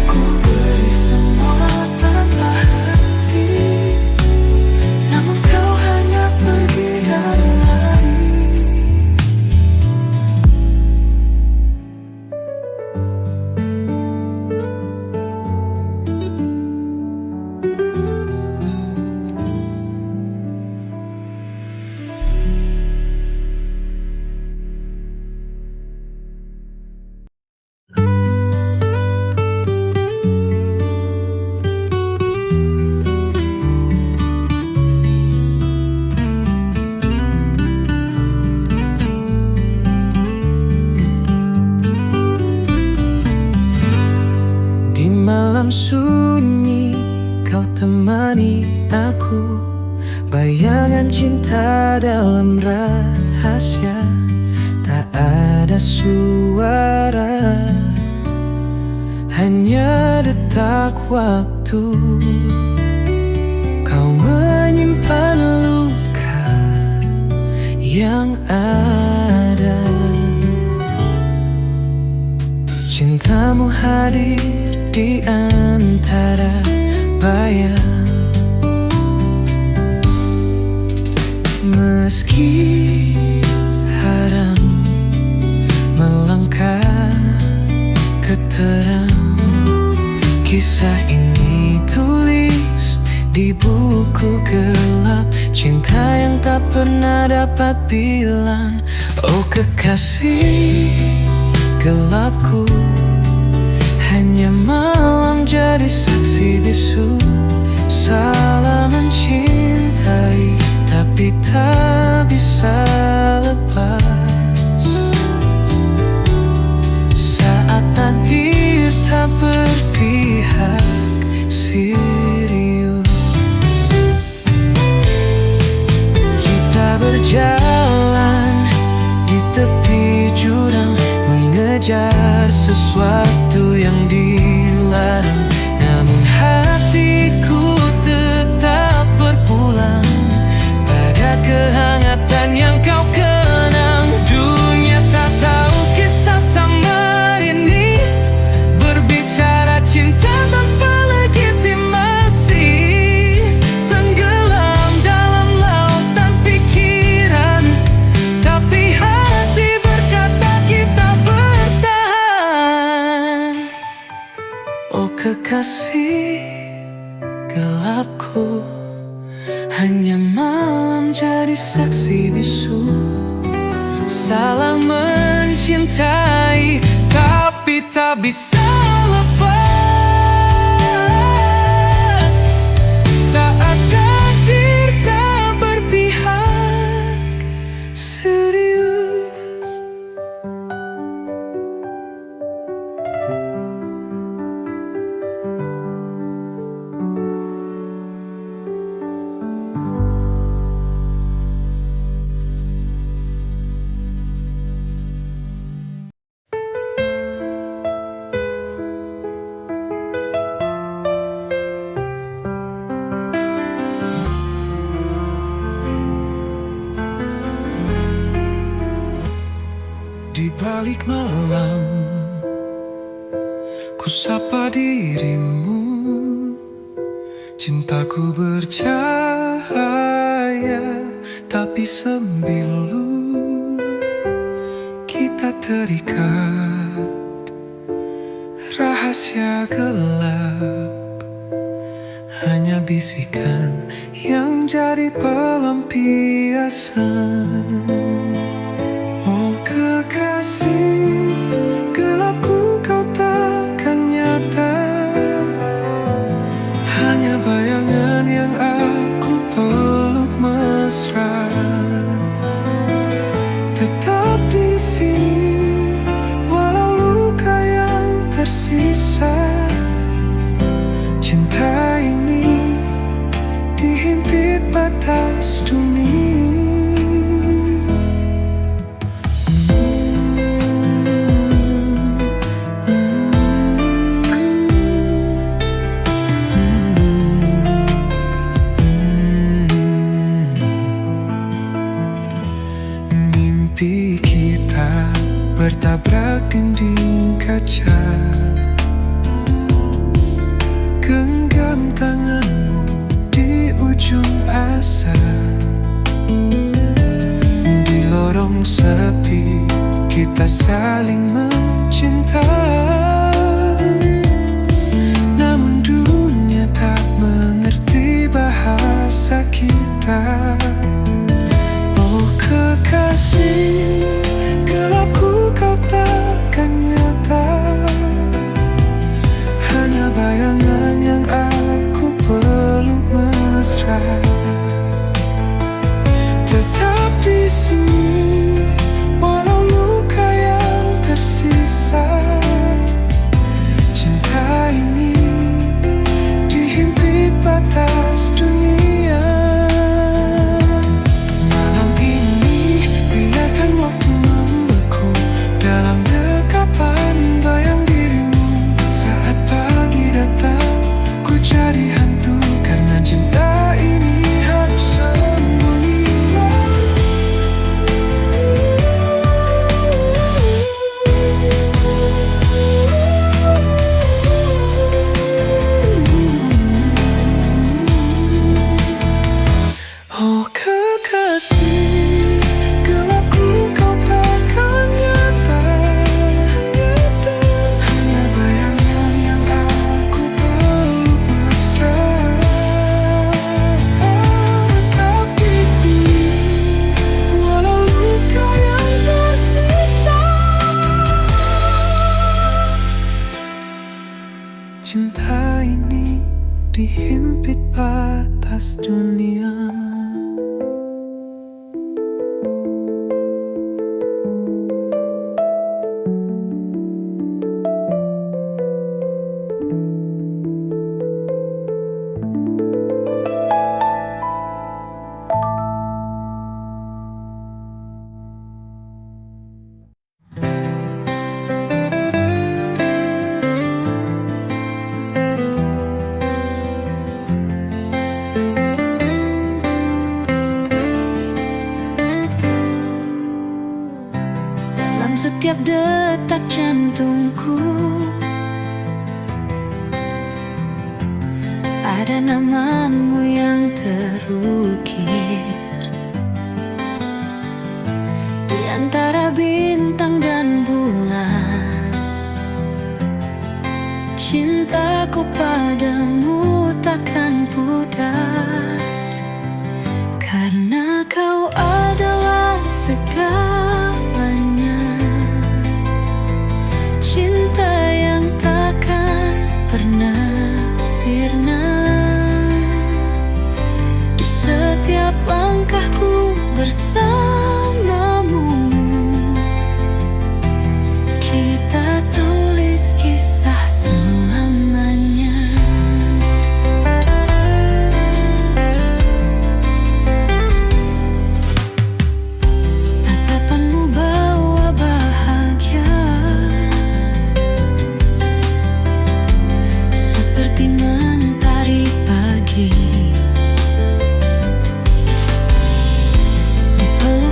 Ku beri semua tanpa henti, namun kau hanya pergi dan lari. Di malam sunyi kau temani aku, bayangan cinta dalam rahasia. Tak ada suara, hanya detak waktu. Kau menyimpan luka yang ada. Cintamu hadir di antara bayang. Meski haram melangkah ke terang, kisah ini tulis di buku gelap. Cinta yang tak pernah dapat bilang. Oh kekasih gelapku, hanya malam jadi saksi bisu. Salah mencintai, tapi tak bisa lepas. Saat takdir tak berpihak serius, kita berjalan di tepi jurang, mengejar sesuatu yang dilarang. Namun hatiku tetap berpulang pada kehangatan yang kau kenang. Dunia tak tahu kisah samar ini, berbicara cinta tanpa legitimasi. Tenggelam dalam lautan pikiran, tapi hati berkata kita bertahan. Oh kekasih gelapku, hanya malam jadi saksi bisu. Salah mencintai, tapi tak bisa lepas. Saat takdir tak berpihak serius. Di balik malam, ku sapa dirimu. Cintaku bercahaya, tapi sembilu. Kita terikat rahasia gelap, hanya bisikan yang jadi pelampiasan. Oh kekasih gelapku, kau takkan nyata. Hanya bayangan yang aku peluk mesra. Tetap di sini walau luka tersisa. Cinta ini dihimpit batas dunia. Mimpi kita bertabrak dinding kaca. Genggam tanganmu di ujung asa. Di lorong sepi kita saling mencinta. Namun dunia tak mengerti bahasa kita. Oh kekasih, gelapku kau takkan nyata. Hanya bayangan yang aku peluk mesra. Tetap di sini walau luka yang tersisa. Cinta ini dihimpit batas dunia. Malam ini biarkan waktu membeku dalam dekapan bayang dirimu. Saat pagi datang ku jadi hantu karena cinta ini harus sembunyi selalu. Oh kekasih, gelapku kau takkan nyata. Hanya bayangan yang aku peluk mesra. Tetap di sini walau luka yang tersisa. Cinta ini dihimpit batas dunia. Dalam setiap detak jantungku ada namamu yang terukir di antara bintang dan bulan. Cintaku padamu takkan pudar, karena kau adalah segalanya. Cinta yang takkan pernah sirna. Di setiap langkahku bersamamu, kita tulis kisah selamanya. Tatapanmu bawa bahagia, seperti mentari pagi. Di peluk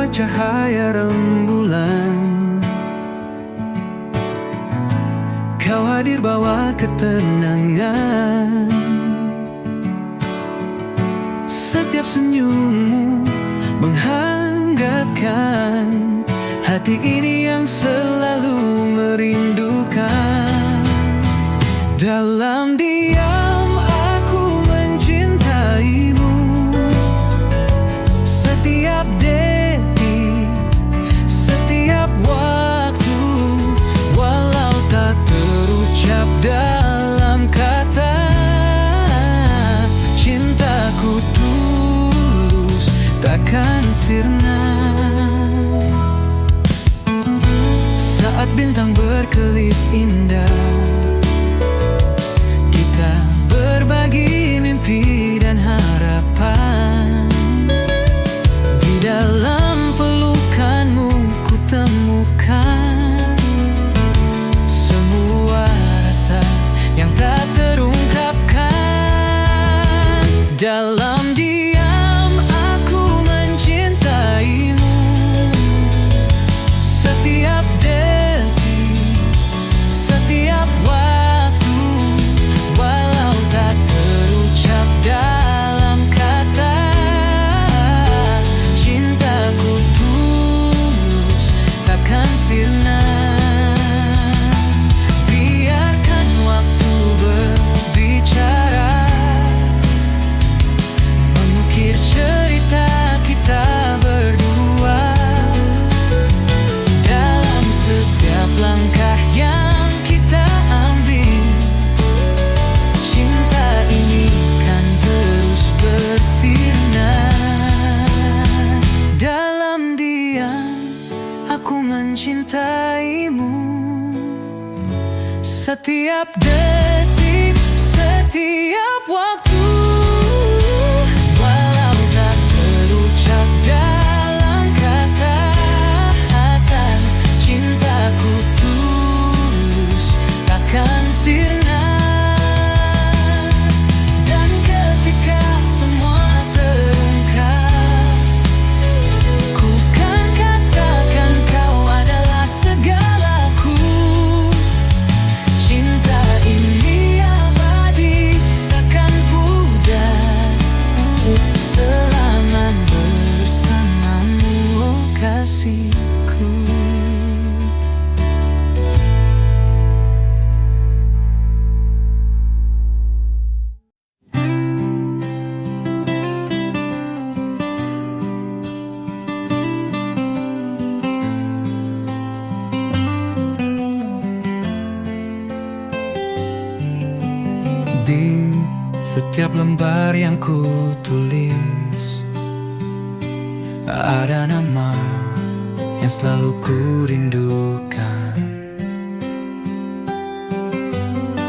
cahaya rembulan. Kau hadir bawa ketenangan. Setiap senyummu menghangatkan hati ini yang selalu merindukan. Dalam diam aku mencintaimu. Setiap detik, setiap waktu, walau tak terucap dalam kata, cintaku tulus takkan sirna. Saat bintang berkelip indah, kita berbagi mimpi dan harapan. Di dalam pelukanmu ku temukan semua rasa yang tak terungkapkan. Dalam diam aku mencintaimu. Setiap detik, setiap waktu, walau tak terucap dalam kata, cintaku tulus takkan sirna. Biarkan waktu berbicara, mengukir cerita kita berdua. Dalam setiap langkah yang kita ambil, cinta ini kan terus bersirna. Dalam diam aku mencintaimu. Setiap detik, setiap waktu, walau tak terucap dalam kata, cintaku tulus takkan sirna. Dan ketika semua terungkap, ku kan katakan kau adalah segalaku. Cinta ini abadi, takkan pudar, selama bersamamu, oh kasihku. Di setiap lembar yang ku tulis, ada nama yang selalu ku rindukan.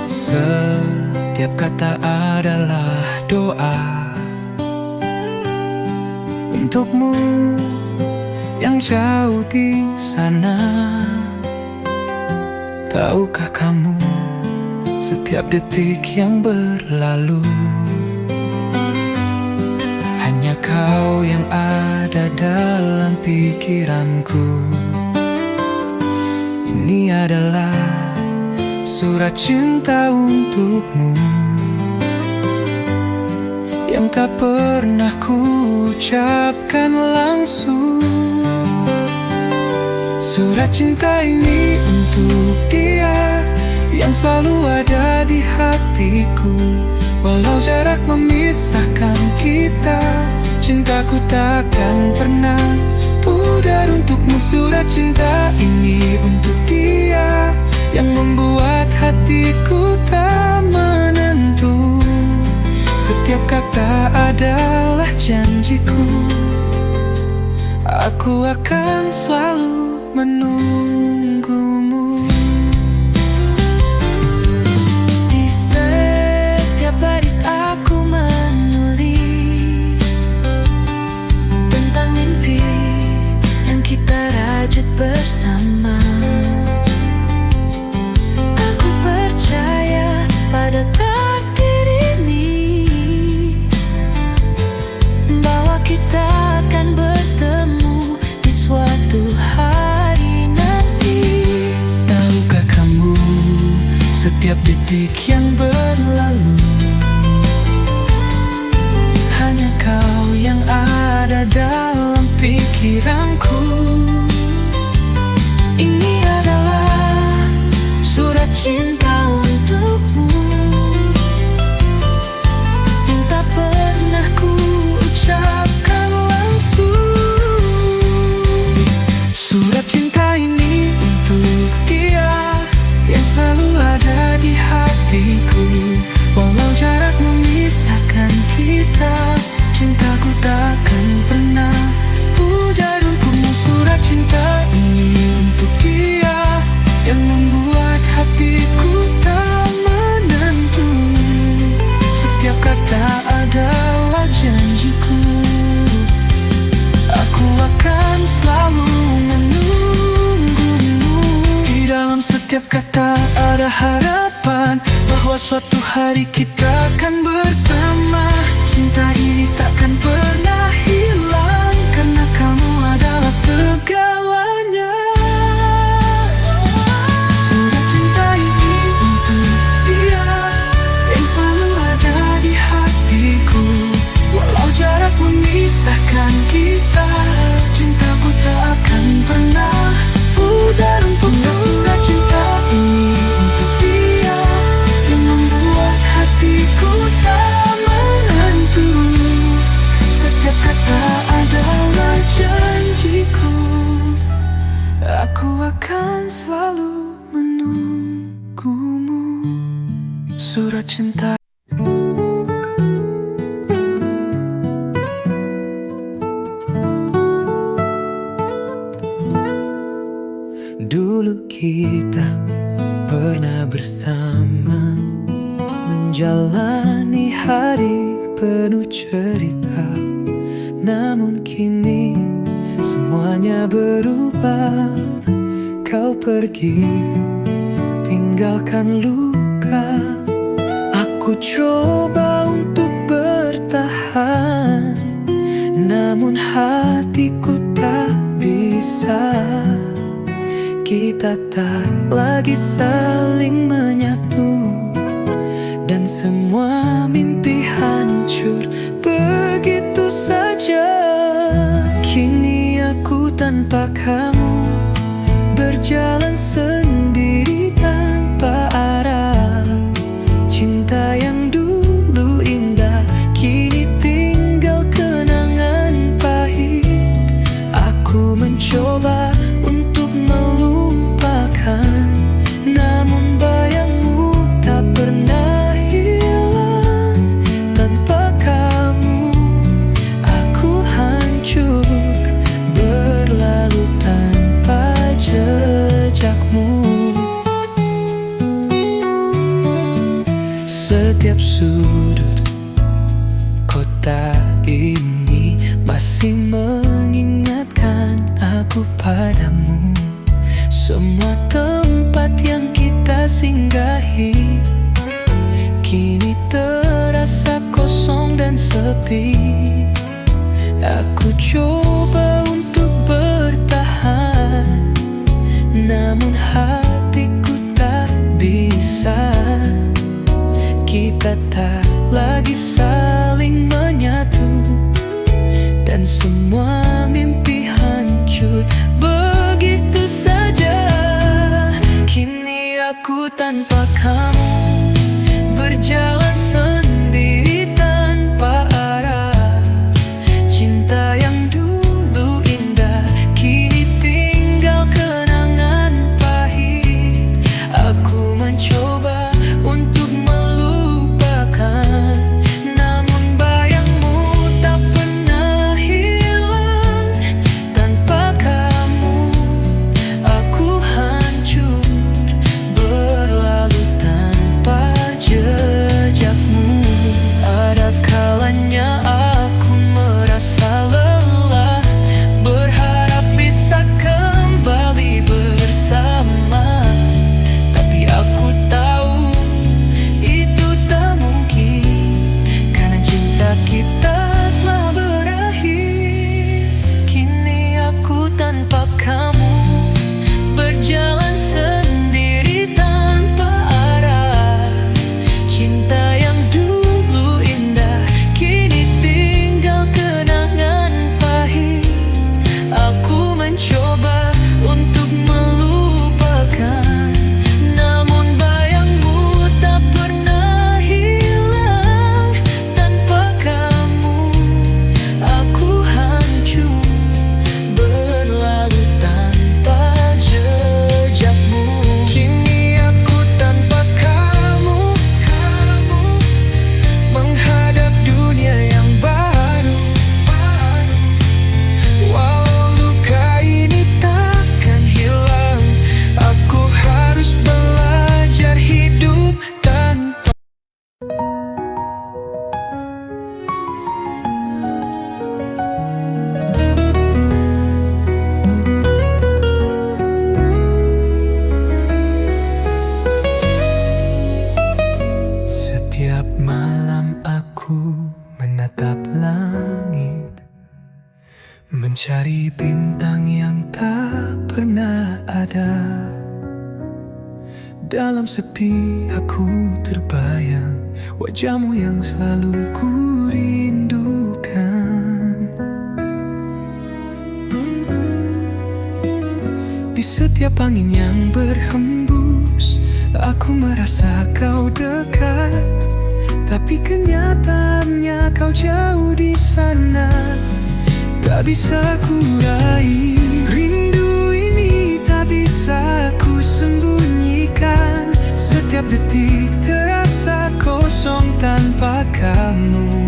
Setiap kata adalah doa untukmu yang jauh di sana. Tahukah kamu, setiap detik yang berlalu, hanya kau yang ada dalam pikiranku. Ini adalah surat cinta untukmu yang tak pernah ku ucapkan langsung. Surat cinta ini untuk dia yang selalu ada di hatiku. Walau jarak memisahkan kita, cintaku takkan pernah pudar untukmu. Surat cinta ini untuk dia yang membuat hatiku tak menentu. Setiap kata adalah janjiku, aku akan selalu menunggumu. Di setiap baris aku menulis tentang mimpi yang kita rajut bersama. Aku percaya pada takdir ini, bahwa kita akan bertemu di setiap detik yang berlalu. Hanya kau yang ada dalam pikiranku. Ini adalah surat cinta untukmu yang tak pernah ku ucapkan langsung. Surat cinta ini untuk dia yang selalu ada di hatiku. Walau jarak memisahkan kita, cintaku takkan pernah pudar untukmu. Surat cinta ini untuk dia yang membuat hatiku tak menentu. Setiap kata adalah janjiku. Aku akan selalu menunggumu. Di dalam setiap kata ada harapan bahwa suatu hari kita akan bersama. Cinta ini takkan pernah hilang karena kamu adalah segalanya. Surat cinta ini untuk dia yang selalu ada di hatiku. Walau jarak memisahkan kita, cintaku tak akan pernah pudar untukmu. Surat cinta ini untuk dia yang membuat hatiku tak menentu. Setiap kata adalah janjiku. Aku akan selalu menunggumu. Surat cinta. Dulu kita pernah bersama menjalani hari penuh cerita. Namun kini semuanya berubah. Kau pergi tinggalkan luka. Aku coba untuk bertahan, namun hatiku tak bisa. Kita tak lagi saling menyatu, dan semua mimpi hancur begitu saja. Kini aku tanpa kamu berjalan sendiri tanpa arah. Cinta yang dulu indah kini tinggal kenangan pahit. Aku mencoba untuk melupakan, namun bayangmu tak pernah hilang. Tanpa kamu aku hancur, berlalu tanpa jejakmu. Setiap sudut kota ini masih mengingatkan aku padamu. Semua tempat yang kita singgahi kini terasa kosong dan sepi. Aku coba untuk bertahan, namun hatiku tak bisa. Kita tak lagi saling menyatu, dan semua mimpi hancur begitu saja. Kini aku tanpa kamu berjalan sendiri tanpa arah. Cinta yang dulu indah kini tinggal kenangan pahit. Aku mencoba untuk melupakan, namun bayangmu tak pernah hilang. Tanpa kamu aku hancur, berlalu tanpa pernah ada. Dalam sepi aku terbayang wajahmu yang selalu ku rindukan. Di setiap angin yang berhembus, aku merasa kau dekat, tapi kenyataannya kau jauh di sana. Tak bisa ku raih rindu ini, tak bisa ku sembunyikan. Setiap detik terasa kosong tanpa kamu.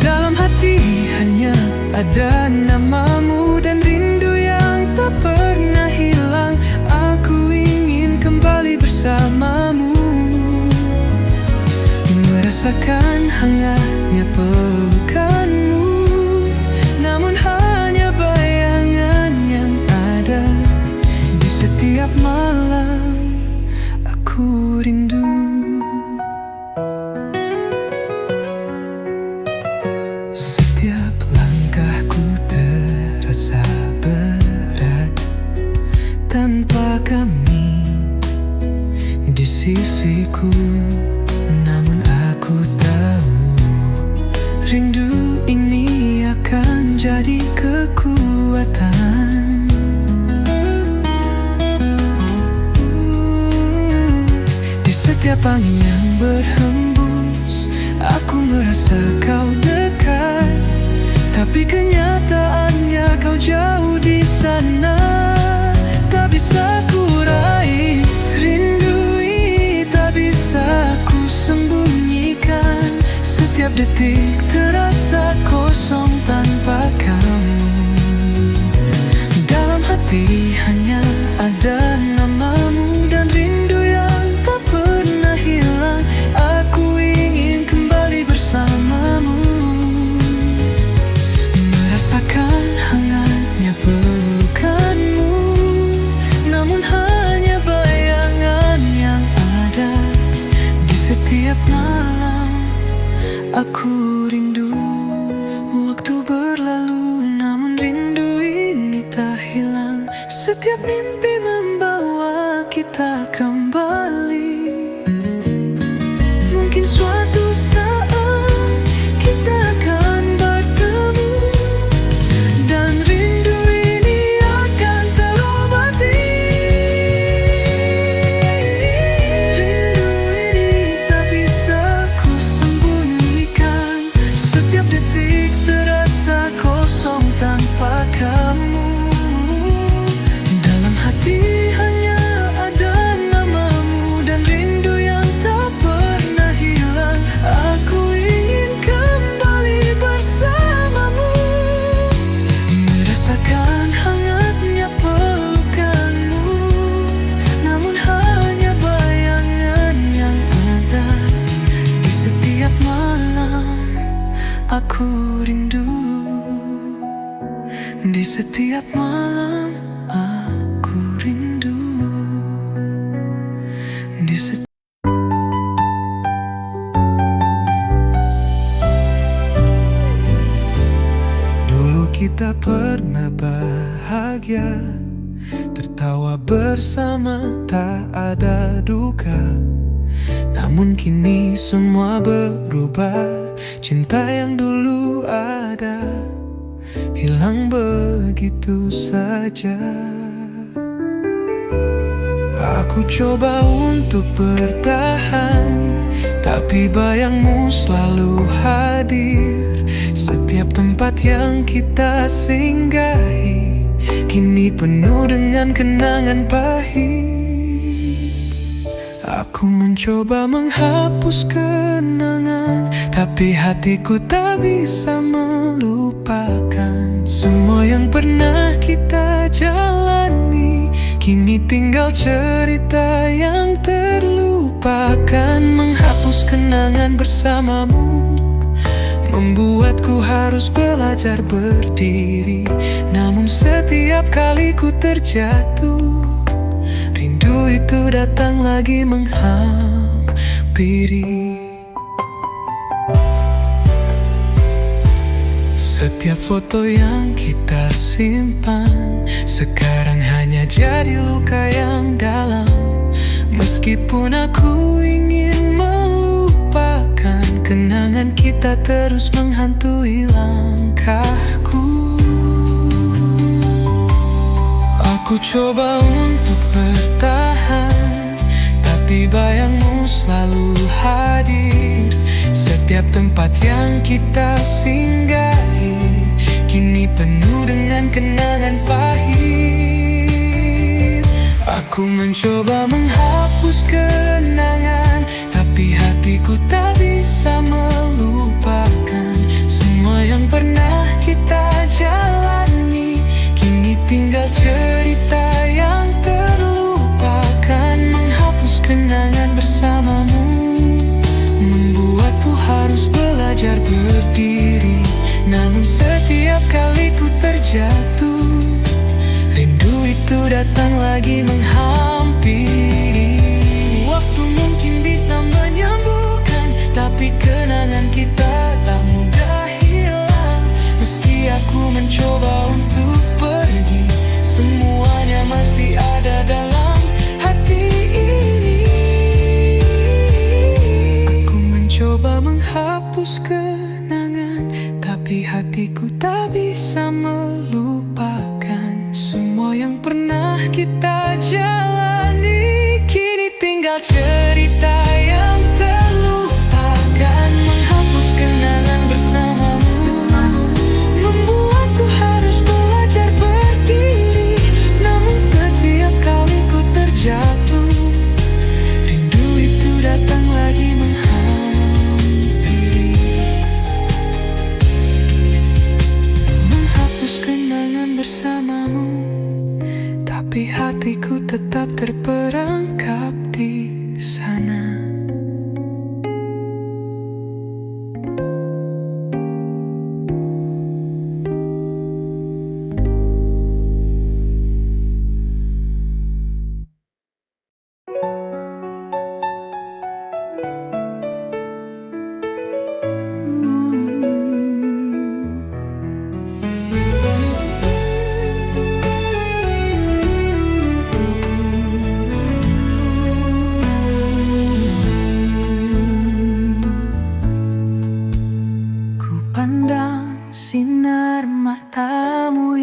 Dalam hati hanya ada namamu dan rindu yang tak pernah hilang. Aku ingin kembali bersamamu, merasakan hangatnya pelukanmu. Namun hanya bayangan yang ada. Di setiap malam aku rindu. Setiap langkahku terasa berat tanpa kami di sisiku. Namun aku tahu rindu ini akan jadi kekuatan. Di setiap angin yang berhembus, aku merasa kau dekat, tapi kenyataannya kau jauh di sana. Tak bisa ku raih rindu ini, tak bisa ku sembunyikan. Setiap detik terasa kosong tanpa kamu. Dalam hati hanya ada namamu dan rindu yang tak pernah hilang. Aku ingin kembali bersamamu, merasakan hangatnya pelukanmu. Namun hanya bayangan yang ada. Di setiap malam aku rindu. Waktu berlalu namun rindu ini tak hilang. Setiap mimpi membawa kita kembali. Mungkin suatu saat kita akan bertemu, dan rindu ini akan terobati. Rindu ini tak bisa ku sembunyikan. Setiap detik terasa kosong tanpa kamu. Dalam hati hanya ada namamu dan rindu yang tak pernah hilang. Aku ingin kembali bersamamu, merasakan hangatnya pelukanmu. Namun hanya bayangan yang ada. Di setiap malam aku rindu. Di setiap malam aku rindu. Di setiap Dulu kita pernah bahagia, tertawa bersama, tak ada duka. Namun kini semua berubah. Cinta yang dulu ada hilang begitu saja. Aku coba untuk bertahan, tapi bayangmu selalu hadir. Setiap tempat yang kita singgahi kini penuh dengan kenangan pahit. Aku mencoba menghapus kenangan, tapi hatiku tak bisa melupakan. Semua yang pernah kita jalani kini tinggal cerita yang terlupakan. Menghapus kenangan bersamamu membuatku harus belajar berdiri. Namun setiap kali ku terjatuh, rindu itu datang lagi menghampiri. Setiap foto yang kita simpan sekarang hanya jadi luka yang dalam. Meskipun aku ingin melupakan, kenangan kita terus menghantui langkahku. Aku coba untuk bertahan, tapi bayangmu selalu hadir. Setiap tempat yang kita singgahi kini penuh dengan kenangan pahit. Aku mencoba menghapus kenangan, tapi hatiku tak bisa melupakan. Semua yang pernah kita jalani kini tinggal cerita yang terlupakan. Menghapus kenangan bersamamu membuatku harus belajar berdiri. Namun setiap kali ku terjatuh, rindu itu datang lagi menghampiri. Waktu mungkin bisa menyembuhkan, tapi kenangan kita tak mudah hilang. Meski aku mencoba untuk pergi, semuanya masih ada dalam hati ini. Aku mencoba menghapus kenangan, tapi hatiku tak bisa melupakan. Semua yang pernah kita jalani kini tinggal cerita yang terlupakan. Menghapus kenangan bersamamu membuatku harus belajar berdiri. Namun setiap kali ku terjatuh, rindu itu datang lagi menghampiri. Menghapus kenangan bersamamu, tapi hatiku tetap terperangkap di sana. Pandang sinar matamu